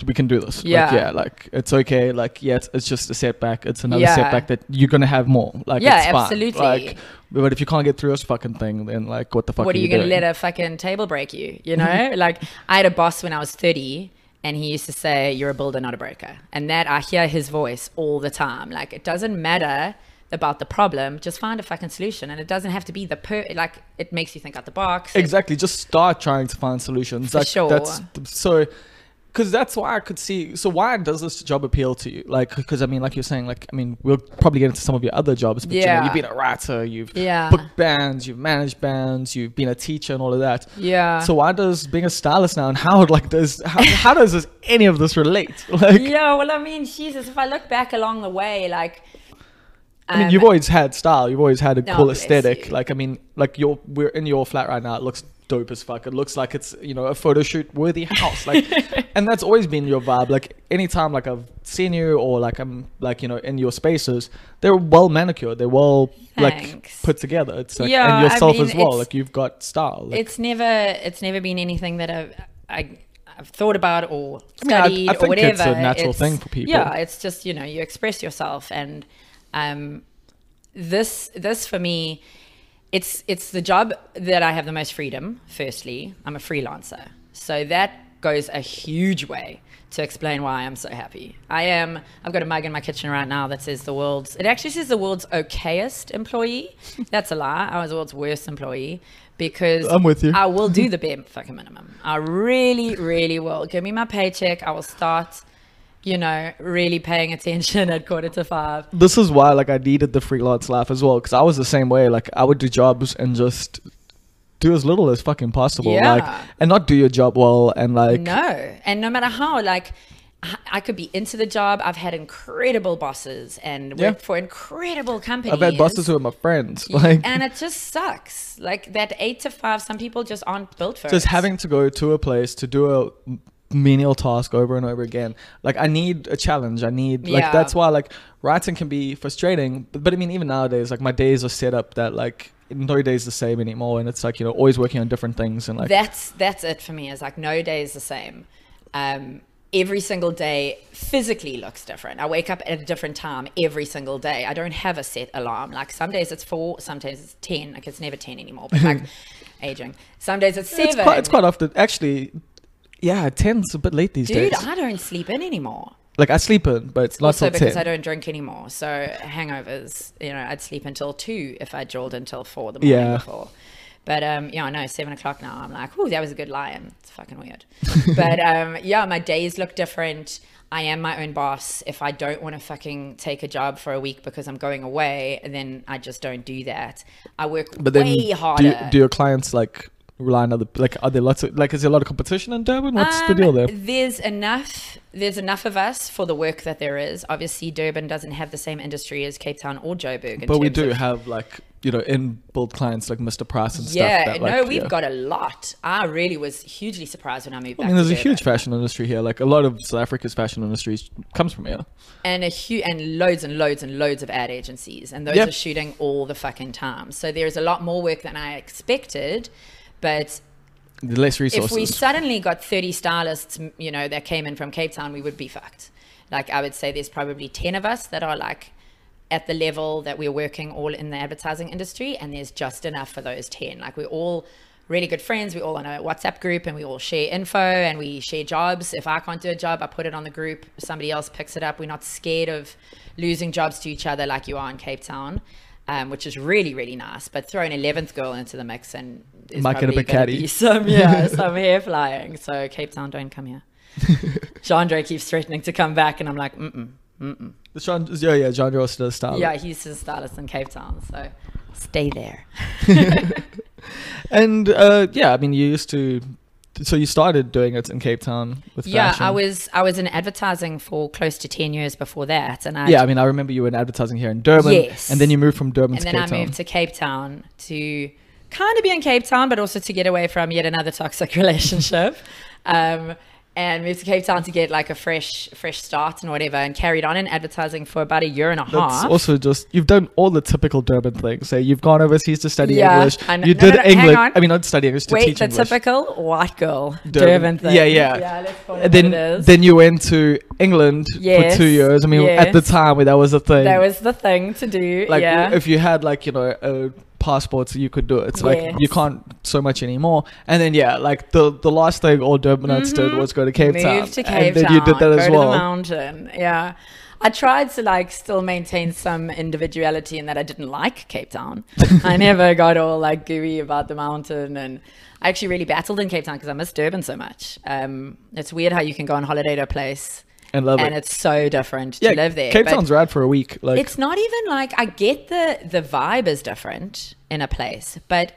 we can do this. Yeah. Like, yeah, like, it's okay. Like, yeah, it's just a setback. It's another Yeah. setback that you're going to have more. Like, Yeah, it's fine. absolutely. Like, but if you can't get through this fucking thing, then, like, what the fuck What are you going to doing? let a fucking table break you, you know? Like, I had a boss when I was 30 and he used to say, you're a builder, not a breaker. And that, I hear his voice all the time. Like, it doesn't matter about the problem, just find a fucking solution. And it doesn't have to be like, it makes you think out the box. Exactly. Just start trying to find solutions. For Like, sure. That's so... Because that's why I could see. So why does this job appeal to you? Like, because I mean, like you're saying, like, I mean, we'll probably get into some of your other jobs, but you know, Yeah. you've been a writer, you've Yeah. booked bands, you've managed bands, you've been a teacher and all of that. Yeah. So why does being a stylist now, and how how does any of this relate? Like, Yeah, well, I mean, Jesus, if I look back along the way, like... I mean, you've always had style. You've always had a Oh, cool bless aesthetic. you. Like, I mean, like we're in your flat right now. It looks dope as fuck. It looks like it's, you know, a photo shoot worthy house. Like, and that's always been your vibe. Like, anytime like I've seen you or like I'm like, you know, in your spaces, they're well manicured. They're well like Thanks. put together. It's like, Yeah, and yourself I mean, as well. it's- Like, you've got style. Like, It's never been anything that I've thought about or I mean, I studied think or whatever. it's a natural thing for people. Yeah, it's just, you know, you express yourself. And this for me, it's the job that I have the most freedom. Firstly, I'm a freelancer, so that goes a huge way to explain why I'm so happy. I've got a mug in my kitchen right now that says it actually says the world's okayest employee. That's a lie. I was the world's worst employee because I'm with you. I will do the bare fucking minimum. I really, really will. Give me my paycheck. I will start, you know, really paying attention at 4:45. this is why like I needed the freelance life as well, because I was the same way. Like, I would do jobs and just do as little as fucking possible. Yeah. Like, and not do your job well, and like No. And no matter how, like, I could be into the job. I've had incredible bosses and Yeah. worked for incredible companies. I've had bosses who are my friends. Like, and it just sucks. Like, that 8 to 5, some people just aren't built for just it. having to go to a place to do a menial task over and over again. Like, I need a challenge. I need like, Yeah. that's why like writing can be frustrating. But I mean, even nowadays, like, my days are set up that like no day is the same anymore, and it's like, you know, always working on different things. And like, That's it for me. Is like, no day is the same. Every single day physically looks different. I wake up at a different time every single day. I don't have a set alarm. Like, some days it's 4, some days it's 10. Like, it's never 10 anymore, but like aging. Some days it's 7. it's quite often actually. Yeah, 10's a bit late these Dude, days. I don't sleep in anymore. Like, I sleep in, but it's not Also till because 10. I don't drink anymore. So hangovers, you know, I'd sleep until 2 if I drilled until 4 the morning Yeah. before. But yeah, I know, 7 o'clock now. I'm like, oh, that was a good lie-in. It's fucking weird. But yeah, my days look different. I am my own boss. If I don't want to fucking take a job for a week because I'm going away, then I just don't do that. I work But then way harder. do your clients like rely on other, like, are there lots of, like, is there a lot of competition in Durban? What's the deal there? There's enough of us for the work that there is. Obviously, Durban doesn't have the same industry as Cape Town or Joburg. But we terms do of- have like, you know, in-built clients like Mr. Price and stuff. Yeah, that, no, like, we've yeah. got a lot. I really was hugely surprised when I moved back. I mean, there's to a huge Durban. fashion industry here. Like, a lot of South Africa's fashion industry comes from here. And loads and loads and loads of ad agencies, and those Yep. are shooting all the fucking time. So there's a lot more work than I expected, but The less resources. if we suddenly got 30 stylists, you know, that came in from Cape Town, we would be fucked. Like, I would say there's probably 10 of us that are like at the level that we're working all in the advertising industry, and there's just enough for those 10. Like, we're all really good friends. We're all on a WhatsApp group, and we all share info and we share jobs. If I can't do a job, I put it on the group. Somebody else picks it up. We're not scared of losing jobs to each other like you are in Cape Town. Which is really, really nice. But throw an 11th girl into the mix and there's Might get a probably bit gonna catty. be some hair flying. So Cape Town, don't come here. Chandra keeps threatening to come back, and I'm like, John Ross does Stylist. Yeah, he's a stylist in Cape Town, so stay there. And I mean, you used to. So you started doing it in Cape Town with fashion. I was in advertising for close to 10 years before that, and I mean, I remember you were in advertising here in Durban. Yes. And then you moved from Durban to Cape Town. And then I moved to Cape Town to kind of be in Cape Town, but also to get away from yet another toxic relationship. And moved to Cape Town to get like a fresh start and whatever, and carried on in advertising for about a year and a half. That's also just, you've done all the typical Durban things. So you've gone overseas to study English. You did English. I mean, not study English, to teach English. Wait, the typical white girl Durban thing. Yeah, let's call it what it is. Then you went to England for 2 years. I mean, at the time, that was the thing. That was the thing to do, like, if you had like, a passports, you could do it. It's like you can't so much anymore. And then like the last thing all Durbanites did was go to Cape Town. Moved to Cape Town. And then you did that as well. Go to the mountain. Yeah. I tried to like still maintain some individuality in that I didn't like Cape Town. I never got all like gooey about the mountain, and I actually really battled in Cape Town because I miss Durban so much. It's weird how you can go on holiday to a place and love it. And it's so different to live there. Cape Town's rad for a week. Like, it's not even like, I get the vibe is different in a place, but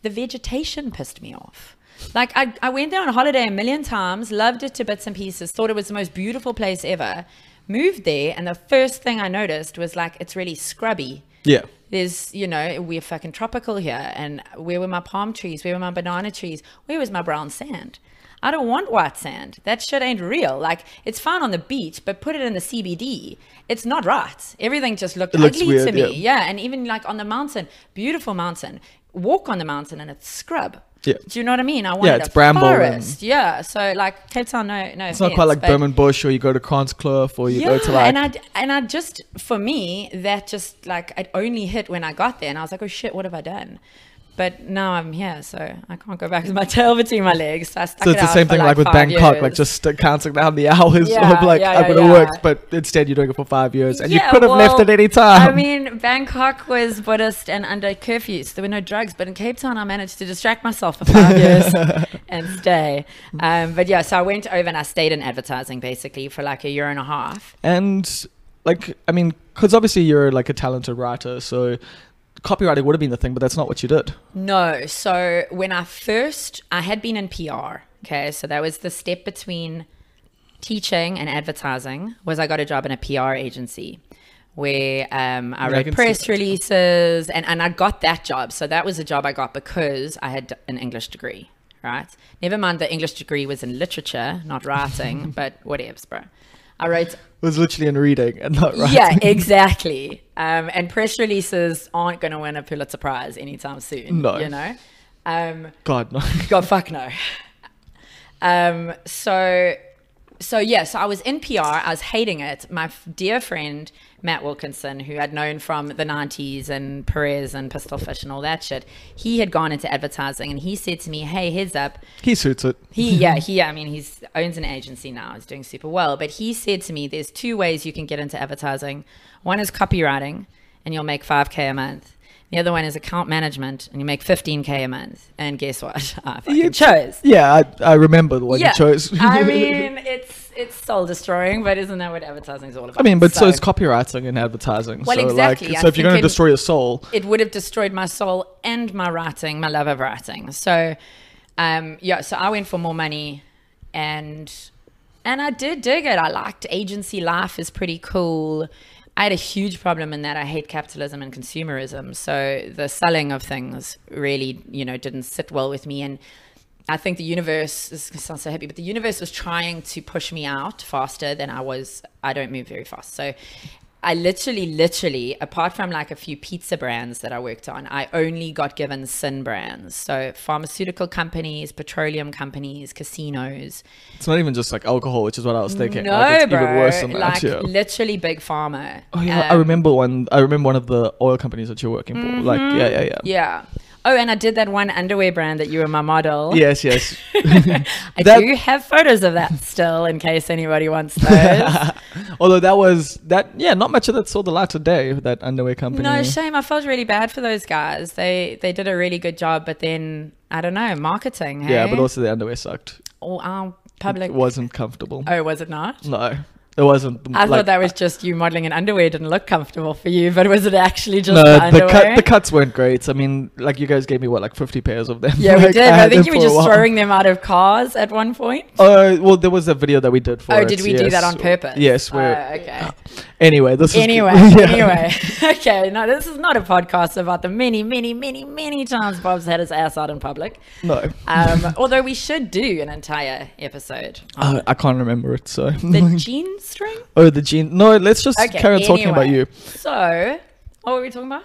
the vegetation pissed me off. Like I went there on holiday a million times, loved it to bits and pieces, thought it was the most beautiful place ever, moved there, and the first thing I noticed was like, it's really scrubby. Yeah. There's, we're fucking tropical here, and where were my palm trees? Where were my banana trees? Where was my brown sand? I don't want white sand. That shit ain't real. Like, it's fine on the beach, but put it in the CBD. It's not right. Everything just looked ugly weird, to me. Yeah. And even like on the mountain, beautiful mountain, walk on the mountain and it's scrub. Yeah. Do you know what I mean? I wanted it's bramble forest. Yeah. So like Cape Town, no it's offense, not quite like Durban Bush, or you go to Kranskloof, or you go to like... And I just, for me, that just like, it only hit when I got there, and I was like, oh shit, what have I done? But now I'm here, so I can't go back with my tail between my legs. So it's the same thing like with Bangkok, years. like just counting down the hours of like, I would have worked, but instead you're doing it for 5 years, and you could have left at any time. I mean, Bangkok was Buddhist and under curfews. There were no drugs, but in Cape Town I managed to distract myself for 5 years and stay. But yeah, so I went over and I stayed in advertising basically for like a year and a half. And like, I mean, because obviously you're like a talented writer, so copywriting would have been the thing, but that's not what you did. No. So when I had been in PR. Okay. So that was the step between teaching and advertising, was I got a job in a PR agency where I wrote press releases, and I got that job. So that was a job I got because I had an English degree, right? Never mind the English degree was in literature, not writing, but whatevs, bro. I wrote... It was literally in reading and not writing. Yeah, exactly. And press releases aren't going to win a Pulitzer Prize anytime soon. No. You know? God, no. God, fuck no. So I was in PR. I was hating it. My dear friend, Matt Wilkinson, who I'd known from the 90s and Perez and Pistol Fish and all that shit, he had gone into advertising, and he said to me, hey, heads up. He suits it. I mean, he owns an agency now. He's doing super well. But he said to me, there's 2 ways you can get into advertising. One is copywriting, and you'll make $5K a month. The other one is account management, and you make $15K a month. And guess what? I fucking chose. Yeah, I remember the one you chose. I mean, it's soul destroying, but isn't that what advertising is all about? I mean, but so is copywriting and advertising. Well, so exactly. Like, so if you're going to destroy your soul, it would have destroyed my soul and my writing, my love of writing. So, so I went for more money, and I did dig it. I liked agency life is pretty cool. I had a huge problem in that I hate capitalism and consumerism. So the selling of things really, didn't sit well with me. And I think the universe, this sounds so happy, but the universe was trying to push me out faster than I was. I don't move very fast. So I literally, apart from like a few pizza brands that I worked on, I only got given sin brands. So pharmaceutical companies, petroleum companies, casinos. It's not even just like alcohol, which is what I was thinking. No, like, it's bro. even worse than that. Like Yeah. literally big pharma. Oh yeah, I remember one of the oil companies that you're working for. Like, yeah. Yeah. Oh, and I did that one underwear brand that you were my model. Yes. I do have photos of that still, in case anybody wants those. Although not much of that saw the light of day, that underwear company. No, shame. I felt really bad for those guys. They did a really good job, but then, I don't know, marketing, hey? Yeah, but also the underwear sucked. Or our public... It wasn't comfortable. Oh, was it not? No. It wasn't. I thought that was just you modeling in underwear didn't look comfortable for you, but was it actually just no, the underwear? the cuts weren't great. I mean, like you guys gave me what, like 50 pairs of them. Yeah, like, we did. I think you were just throwing them out of cars at one point. Well, there was a video that we did for it. Oh, did we do that on purpose? Yes. Okay. Anyway, Anyway. Okay. No, this is not a podcast about the many, many, many, many times Bob's had his ass out in public. No. Although we should do an entire episode. I can't remember it, so. The jean string? Oh, the jean. No, let's just carry on talking about you. So, what were we talking about?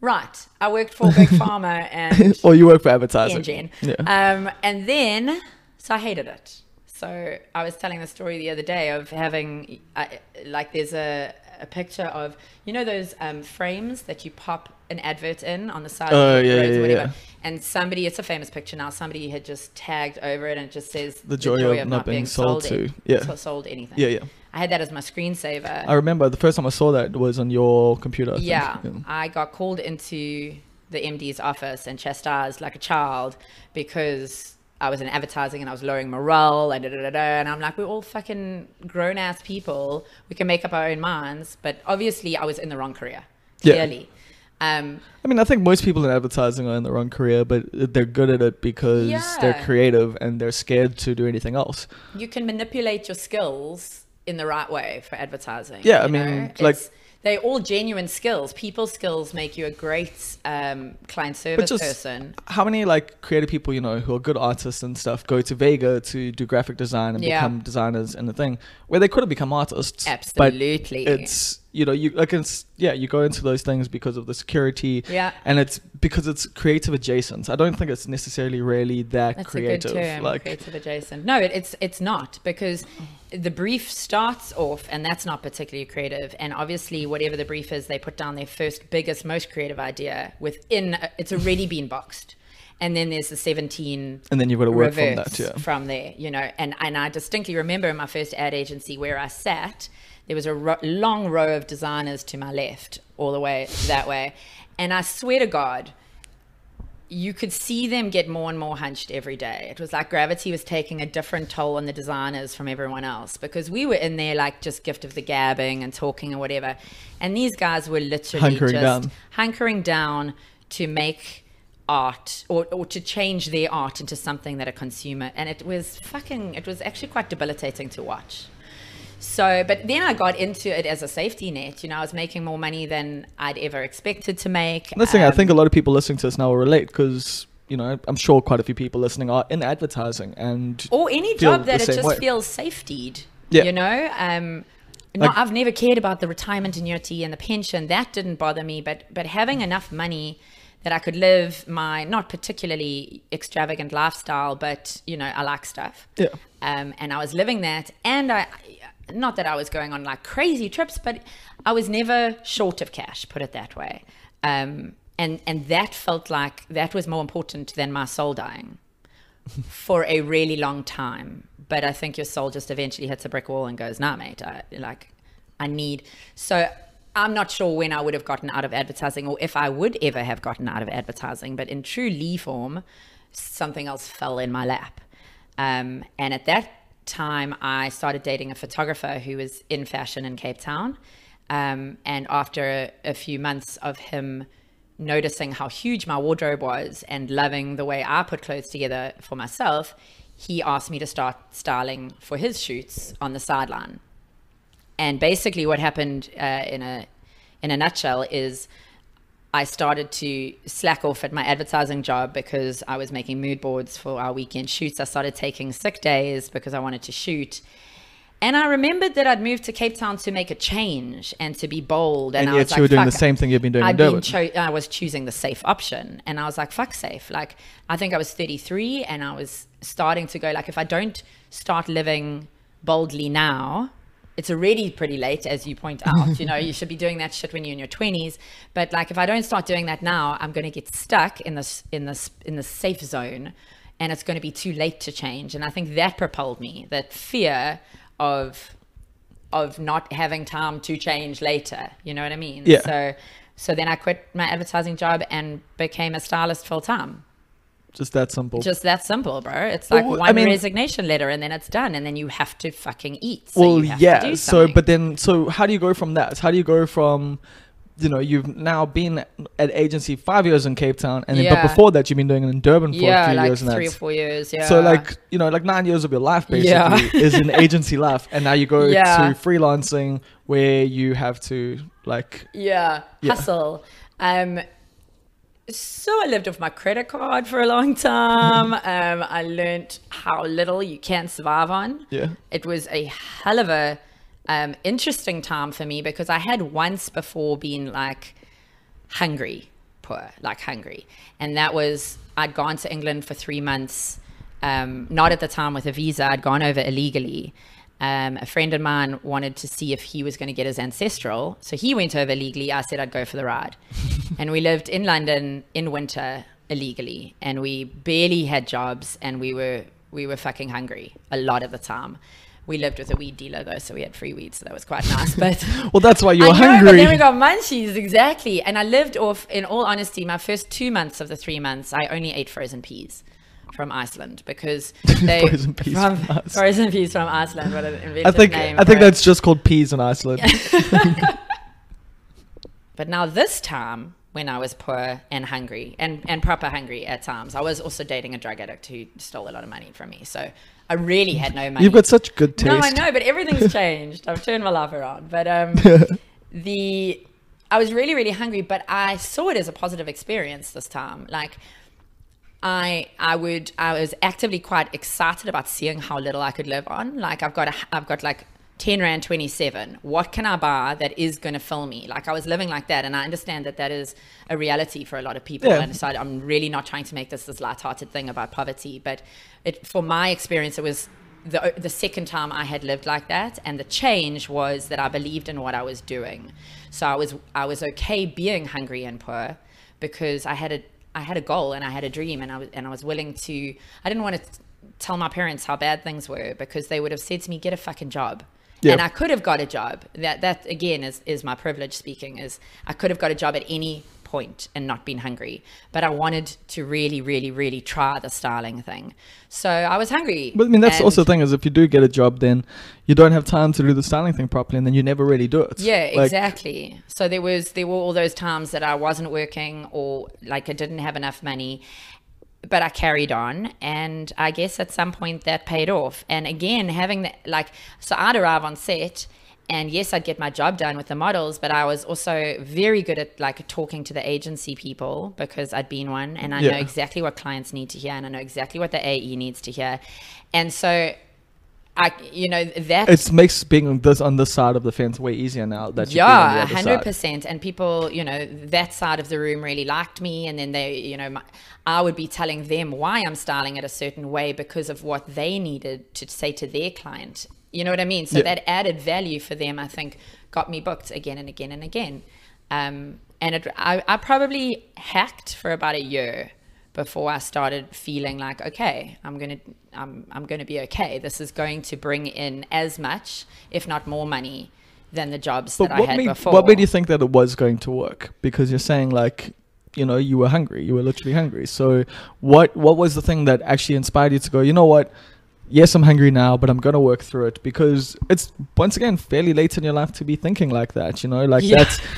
Right. I worked for Big Pharma and... Or you work for advertising. And Jen. Yeah. And then, so I hated it. So I was telling the story the other day of having, like there's a picture of, you know those frames that you pop an advert in on the side of the roads or whatever. Yeah. And somebody, it's a famous picture now, somebody had just tagged over it and it just says the joy of not being sold to. Yeah. Sold anything. Yeah, yeah. I had that as my screensaver. I remember the first time I saw that was on your computer. Yeah. I got called into the MD's office and chastised like a child because I was in advertising and I was lowering morale and and I'm like, we're all fucking grown ass people. We can make up our own minds. But obviously I was in the wrong career. Clearly. I mean, I think most people in advertising are in the wrong career, but they're good at it because they're creative and they're scared to do anything else. You can manipulate your skills in the right way for advertising. Yeah, I mean, like... They're all genuine skills. People skills make you a great client service person. How many like creative people, you know, who are good artists and stuff go to Vega to do graphic design and become designers and the thing where they could have become artists. Absolutely. But it's, you know, you go into those things because of the security. Yeah. And it's because it's creative adjacent. I don't think it's necessarily really that creative. That's a good term, like creative adjacent. No, it's not, because the brief starts off and that's not particularly creative. And obviously whatever the brief is, they put down their first, biggest, most creative idea within, it's already been boxed. And then there's the 17 and then you've got to work from that, from there, you know. And I distinctly remember in my first ad agency where I sat, there was a long row of designers to my left, all the way that way. And I swear to God, you could see them get more and more hunched every day. It was like gravity was taking a different toll on the designers from everyone else, because we were in there like just gift of the gabbing and talking or whatever. And these guys were literally hunkering down to make art or to change their art into something that a consumer, and it was actually quite debilitating to watch. So, but then I got into it as a safety net. You know, I was making more money than I'd ever expected to make. That's the thing, I think a lot of people listening to this now will relate, because, you know, I'm sure quite a few people listening are in advertising and or any job that it just feels safetied. You know, no, I've never cared about the retirement annuity and the pension. That didn't bother me, but having enough money that I could live my not particularly extravagant lifestyle, but, you know, I like stuff. Yeah. And I was living that, and not that I was going on like crazy trips, but I was never short of cash, put it that way. And that felt like that was more important than my soul dying for a really long time. But I think your soul just eventually hits a brick wall and goes, nah, mate, I need. So I'm not sure when I would have gotten out of advertising, or if I would ever have gotten out of advertising, but in true Leigh form, something else fell in my lap. And at that time, I started dating a photographer who was in fashion in Cape Town. And after a few months of him noticing how huge my wardrobe was and loving the way I put clothes together for myself, he asked me to start styling for his shoots on the sideline. And basically what happened in a nutshell is I started to slack off at my advertising job because I was making mood boards for our weekend shoots. I started taking sick days because I wanted to shoot. And I remembered that I'd moved to Cape Town to make a change and to be bold. And I yet was like, you were doing the same thing you've been doing in Durban. I was choosing the safe option. And I was like, fuck safe. Like, I think I was 33 and I was starting to go, like, if I don't start living boldly now, it's already pretty late, as you point out. You know, you should be doing that shit when you're in your 20s. But like, if I don't start doing that now, I'm going to get stuck in the safe zone, and it's going to be too late to change. And I think that propelled me, that fear of not having time to change later. You know what I mean? Yeah. So then I quit my advertising job and became a stylist full time. Just that simple. Just that simple, bro. It's like one resignation letter and then it's done, and then you have to fucking eat. So you have to do something. So how do you go from that? How do you go from, you know, you've now been at agency 5 years in Cape Town, and then but before that you've been doing it in Durban for a few years. Yeah, like 3 or 4 years. Yeah. So like, you know, like 9 years of your life basically is in agency life, and now you go to freelancing where you have to like hustle. So I lived off my credit card for a long time. I learned how little you can survive on. Yeah. It was a hell of a interesting time for me, because I had once before been like poor. And that was, I'd gone to England for 3 months, not at the time with a visa. I'd gone over illegally. A friend of mine wanted to see if he was going to get his ancestral. So he went over illegally. I said I'd go for the ride. And we lived in London in winter illegally. And we barely had jobs, and we were fucking hungry a lot of the time. We lived with a weed dealer though, so we had free weed, so that was quite nice. But well, that's why you were hungry. But then we got munchies, exactly. And I lived off, in all honesty, my first 2 months of the 3 months, I only ate frozen peas from Iceland, because they frozen peas from Iceland. What an inventive name. I think that's just called peas in Iceland. But now this time, when I was poor and hungry, and proper hungry at times, I was also dating a drug addict who stole a lot of money from me. So I really had no money. You've got such good taste. No, I know, but everything's changed. I've turned my life around. But I was really, really hungry, but I saw it as a positive experience this time. Like, I was actively quite excited about seeing how little I could live on. Like, I've got like 10 Rand 27. What can I buy that is going to fill me? Like, I was living like that, and I understand that is a reality for a lot of people. Yeah. And so I'm really not trying to make this lighthearted thing about poverty, but for my experience, it was the second time I had lived like that, and the change was that I believed in what I was doing. So I was okay being hungry and poor, because I had a goal and I had a dream, and I was willing to. I didn't want to tell my parents how bad things were, because they would have said to me, "Get a fucking job." Yeah. And I could have got a job. That again is my privilege speaking. Is I could have got a job at any point and not been hungry, but I wanted to really, really, really try the styling thing. So I was hungry. But I mean, that's also the thing, is if you do get a job, then you don't have time to do the styling thing properly, and then you never really do it. Yeah, exactly. So there were all those times that I wasn't working, or like I didn't have enough money, but I carried on, and I guess at some point that paid off. And again, having that, so I'd arrive on set, and yes, I'd get my job done with the models, but I was also very good at like talking to the agency people, because I'd been one, and I know exactly what clients need to hear, and I know exactly what the AE needs to hear. And so that it makes being on this side of the fence way easier now that you've been on the other 100%. side. And people, that side of the room really liked me, and then they, I would be telling them why I'm styling it a certain way because of what they needed to say to their client. You know what I mean? So that added value for them, I think, got me booked again and again and again. And I probably hacked for about a year before I started feeling like, okay, I'm gonna be okay. This is going to bring in as much, if not more money than the jobs that I had before. What made you think that it was going to work? Because you're saying like, you were hungry. You were literally hungry. So what was the thing that actually inspired you to go, you know what? Yes, I'm hungry now, but I'm going to work through it, because it's, once again, fairly late in your life to be thinking like that,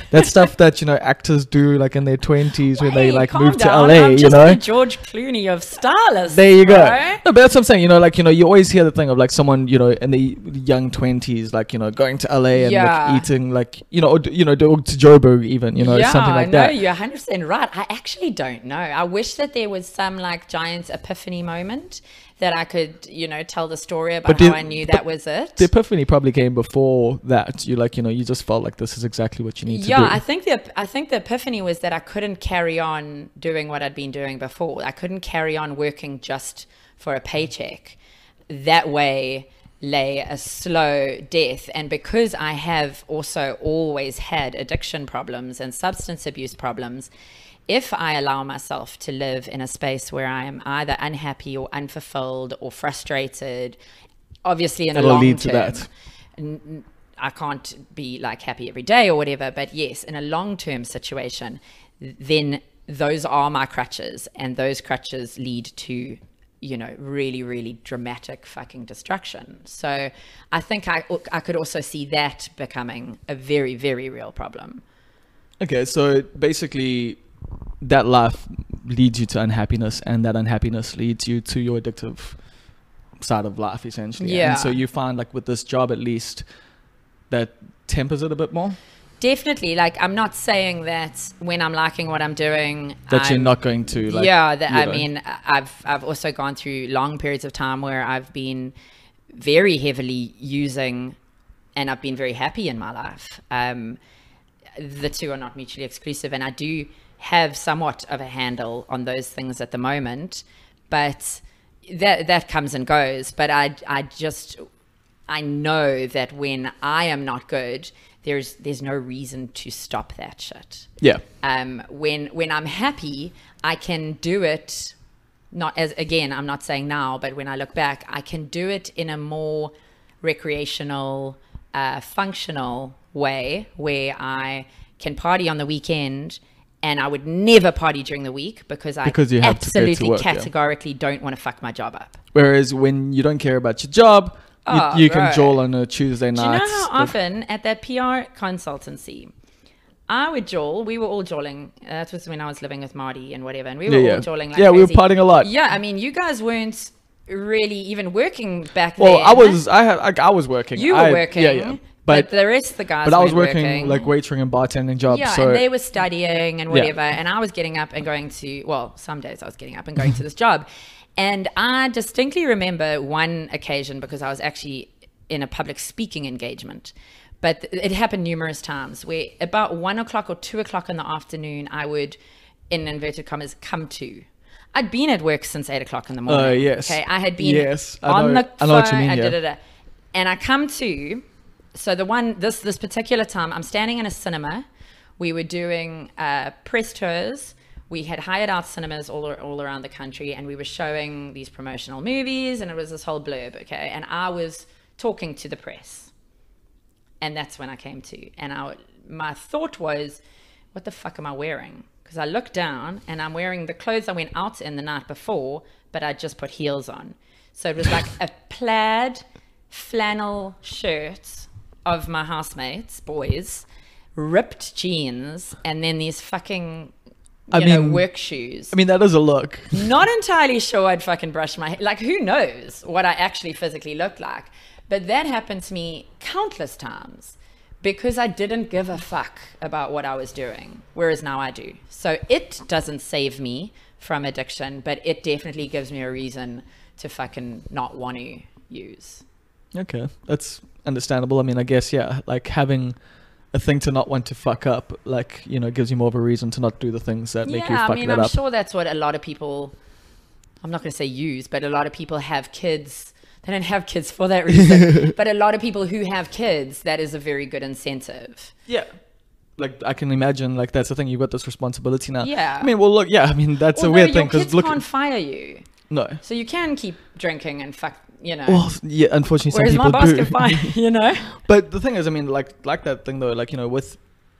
that's stuff that, actors do like in their 20s when they like move to LA, I'm just the George Clooney of Stylist. There you go. No, but that's what I'm saying, you always hear the thing of like someone, in the young 20s, like, going to LA and like eating like, or to Joburg even, something like that. No, you're 100% right. I actually don't know. I wish that there was some like giant epiphany moment that I could, tell the story about how I knew that was it. The epiphany probably came before that. You like, you just felt like this is exactly what you need to do. Yeah, I think the epiphany was that I couldn't carry on doing what I'd been doing before. I couldn't carry on working just for a paycheck. That way lay a slow death. And because I have also always had addiction problems and substance abuse problems, if I allow myself to live in a space where I am either unhappy or unfulfilled or frustrated, obviously in a long lead term, to that. I can't be like happy every day or whatever, but yes, in a long-term situation, then those are my crutches, and those crutches lead to, you know, really, really dramatic fucking destruction. So I think I could also see that becoming a very, very real problem. Okay, so basically that life leads you to unhappiness, and that unhappiness leads you to your addictive side of life, essentially. Yeah. And so you find, like, with this job at least, that tempers it a bit more? Definitely. Like, I'm not saying that when I'm liking what I'm doing, that you're not going to, like... Yeah, I mean, I've also gone through long periods of time where I've been very heavily using, and I've been very happy in my life. The two are not mutually exclusive, and I do have somewhat of a handle on those things at the moment, but that comes and goes. But I know that when I am not good, there's no reason to stop that shit. Yeah. When I'm happy, I can do it, not as, again, I'm not saying now, but when I look back, I can do it in a more recreational, functional way, where I can party on the weekend, and I would never party during the week because you have absolutely to work, categorically don't want to fuck my job up. Whereas when you don't care about your job, you can jawl on a Tuesday night. Do you know how often at that PR consultancy, I would jawl? We were all jawling. That was when I was living with Marty and whatever, and we were all jawling like crazy. We were partying a lot. Yeah, I mean, you guys weren't really even working back then. Well, I was working. You were working. Yeah. But the rest of the guys I was working like waitering and bartending jobs. Yeah, so, and they were studying and whatever. Yeah. And I was getting up and going to, well, some days I was getting up and going to this job. And I distinctly remember one occasion, because I was actually in a public speaking engagement. But it happened numerous times, where about 1 o'clock or 2 o'clock in the afternoon, I would, in inverted commas, come to. I'd been at work since 8 o'clock in the morning. Yes. Okay, I had been on the phone. I know what you mean, and I come to... So this particular time, I'm standing in a cinema. We were doing press tours. We had hired out cinemas all around the country, and we were showing these promotional movies, and it was this whole blurb, okay? And I was talking to the press. And that's when I came to. And my thought was, what the fuck am I wearing? Because I looked down, and I'm wearing the clothes I went out in the night before, but I just put heels on. So it was like a plaid flannel shirt of my housemates, boys, ripped jeans, and then these fucking, work shoes. I mean, that is a look. Not entirely sure I'd fucking brush my hair. Like, who knows what I actually physically looked like? But that happened to me countless times because I didn't give a fuck about what I was doing, whereas now I do. So it doesn't save me from addiction, but it definitely gives me a reason to fucking not want to use. Okay, that's understandable. I mean, I guess, yeah, like having a thing to not want to fuck up, like, you know, gives you more of a reason to not do the things that make you fuck that up. I'm sure that's what a lot of people, I'm not going to say use, but a lot of people have kids. They don't have kids for that reason, but a lot of people who have kids, that is a very good incentive. Yeah. Like, I can imagine, like, that's the thing, you've got this responsibility now. Yeah. I mean, well, look, yeah, I mean, that's a weird thing. Because kids can't fire you. No. So you can keep drinking and fuck, you know. Well, yeah, unfortunately, whereas some people my boss do. can fire, you know. But the thing is, I mean, like that thing though, like, you know,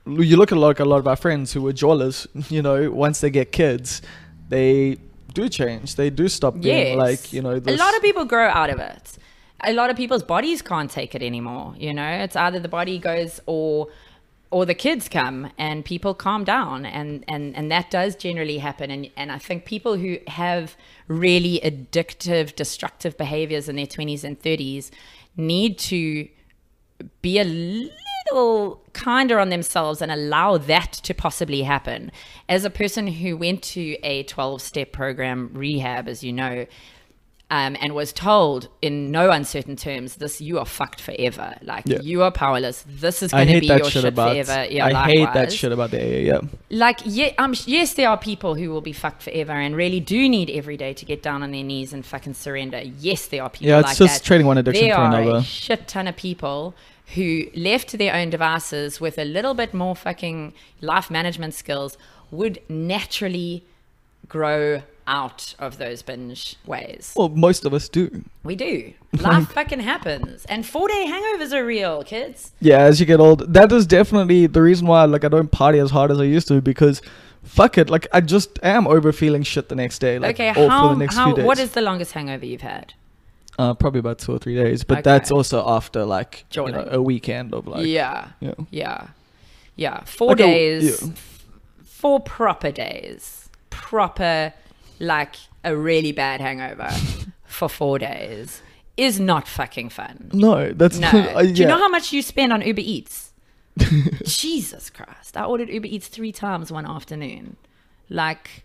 you look at like a lot of our friends who were jawlers, you know, once they get kids, they do change. They do stop being like, you know, a lot of people grow out of it. A lot of people's bodies can't take it anymore, you know. It's either the body goes or the kids come, and people calm down, and that does generally happen. And I think people who have really addictive, destructive behaviors in their 20s and 30s need to be a little kinder on themselves and allow that to possibly happen. As a person who went to a 12-step program, rehab, as you know, and was told in no uncertain terms, you are fucked forever. Like, you are powerless. This is going to be your shit forever. Yeah, I hate that shit about the AA, yeah. Like, yes, there are people who will be fucked forever and really do need every day to get down on their knees and fucking surrender. Yes, there are people like that. Yeah, it's just trading one addiction for another. There are a shit ton of people who, left to their own devices with a little bit more fucking life management skills, would naturally grow out of those binge ways. Well, most of us do. We do. Life fucking happens. And 4-day hangovers are real, kids. Yeah, as you get old. That is definitely the reason why, like, I don't party as hard as I used to, because fuck it. Like, I just am over feeling shit the next day. Like, Okay, or for the next few days. what is the longest hangover you've had? Probably about 2 or 3 days, but Okay. that's also after like Jolly. a weekend of like Yeah. 4 Like days, 4 proper days, like a really bad hangover for 4 days is not fucking fun. No, that's No. not, Do you know how much you spend on Uber Eats? Jesus Christ. I ordered Uber Eats 3 times one afternoon. Like,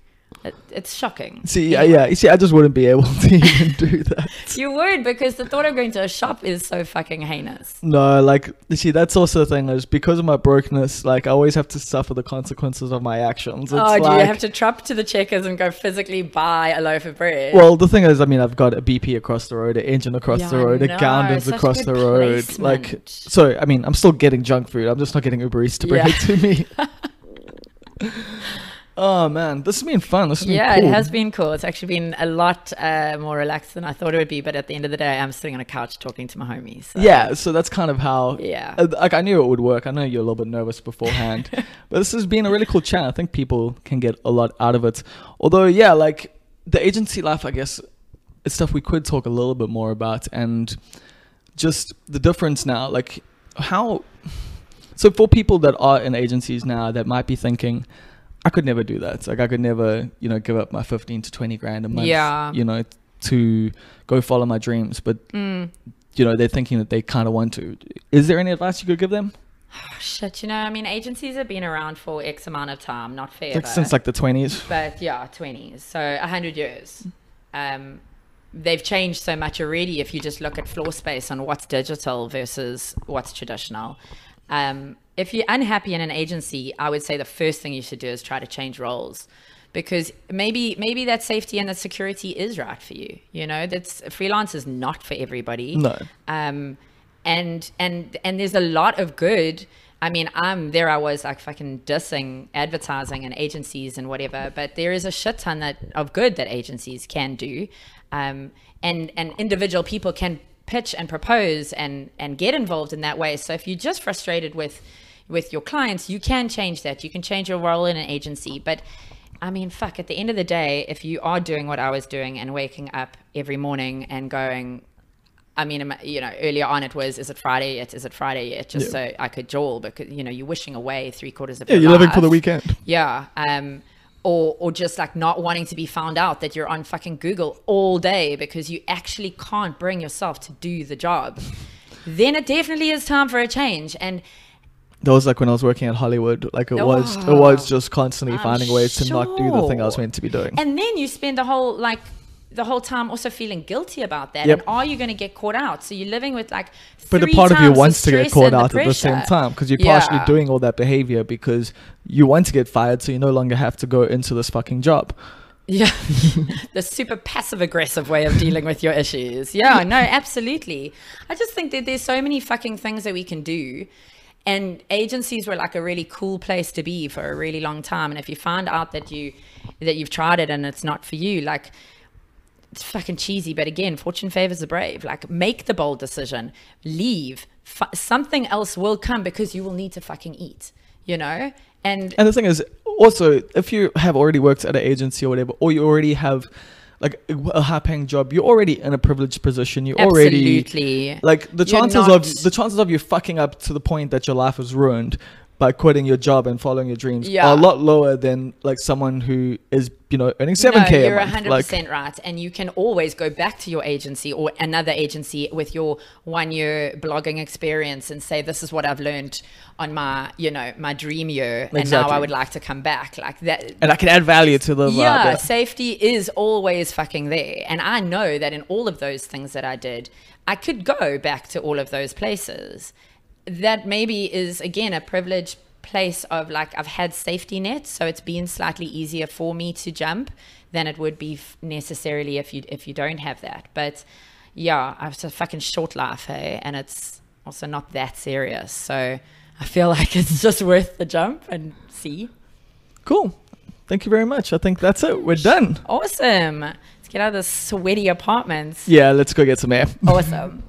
it's shocking. See, you see, I just wouldn't be able to even do that. You would, because the thought of going to a shop is so fucking heinous. No, like, you see, that's also the thing is because of my brokenness, like, I always have to suffer the consequences of my actions. It's Do you like, have to trot to the Checkers and go physically buy a loaf of bread? well, the thing is, I mean, I've got a BP across the road, an engine across Yeah, the road, I a know, Gowden's such across good the road. placement. Like, so, I mean, I'm still getting junk food. I'm just not getting Uber Eats to bring it to me. Oh, man, this has been fun. This has been cool. It has been cool. It's actually been a lot more relaxed than I thought it would be. But at the end of the day, I'm sitting on a couch talking to my homies. So. Yeah, so that's kind of how. Yeah. Like, I knew it would work. I know you're a little bit nervous beforehand, but this has been a really cool chat. I think people can get a lot out of it. Although, yeah, like the agency life, I guess, it's stuff we could talk a little bit more about, and just the difference now, like how. So for people that are in agencies now that might be thinking, I could never do that. Like I could never, give up my 15 to 20 grand a month, to go follow my dreams. But, they're thinking that they kind of want to. Is there any advice you could give them? Oh, shit, I mean, agencies have been around for X amount of time, not forever. Like since like the 20s. But yeah, 20s. So 100 years. They've changed so much already if you just look at floor space on what's digital versus what's traditional. If you're unhappy in an agency, I would say the first thing you should do is try to change roles, because maybe that safety and that security is right for you. That's freelance is not for everybody. No. And there's a lot of good. I mean, I was like fucking dissing advertising and agencies and whatever, but there is a shit ton of good that agencies can do. And individual people can pitch and propose and get involved in that way. So if you're just frustrated with your clients, you can change that. You can change your role in an agency. But I mean, fuck, at the end of the day, if you are doing what I was doing and waking up every morning and going, I mean, earlier on it was, is it Friday yet? Is it Friday yet? Just so I could jawl, because, you're wishing away 3/4 of your life. You're living for the weekend. Yeah. Or just like not wanting to be found out that you're on fucking Google all day because you actually can't bring yourself to do the job. Then it definitely is time for a change. And that was like when I was working at Hollywood. Like it was just constantly finding ways to not do the thing I was meant to be doing. And then you spend the whole time also feeling guilty about that. Yep. And are you going to get caught out? So you're living with like but a part of you wants to get caught out at the same time, because you're partially doing all that behavior because you want to get fired, so you no longer have to go into this fucking job. Yeah. The super passive aggressive way of dealing with your issues. Yeah, no, absolutely. I just think that there's so many fucking things that we can do. And agencies were like a really cool place to be for a really long time. And if you find out that you've tried it and it's not for you, like, it's fucking cheesy, but again, fortune favors the brave. Like, make the bold decision, leave. Something else will come, because you will need to fucking eat, And the thing is, also, if you have already worked at an agency or whatever, or you already have like a high-paying job, you're already in a privileged position. You already like the chances of you fucking up to the point that your life is ruined by quitting your job and following your dreams are a lot lower than like someone who is, earning 7K no, you're a month. 100% right. And you can always go back to your agency or another agency with your 1-year blogging experience and say, this is what I've learned on my, my dream year. And now I would like to come back like that. And I can add value to the vibe. Safety is always fucking there. And I know that in all of those things that I did, I could go back to all of those places. That maybe is, again, a privileged place of like, I've had safety nets, so it's been slightly easier for me to jump than it would be necessarily if you don't have that. But yeah, it's a fucking short life, hey, and it's also not that serious. So I feel like it's just worth the jump and see. Cool. Thank you very much. I think that's it. We're done. Awesome. Let's get out of the sweaty apartments. Yeah, let's go get some air. Awesome.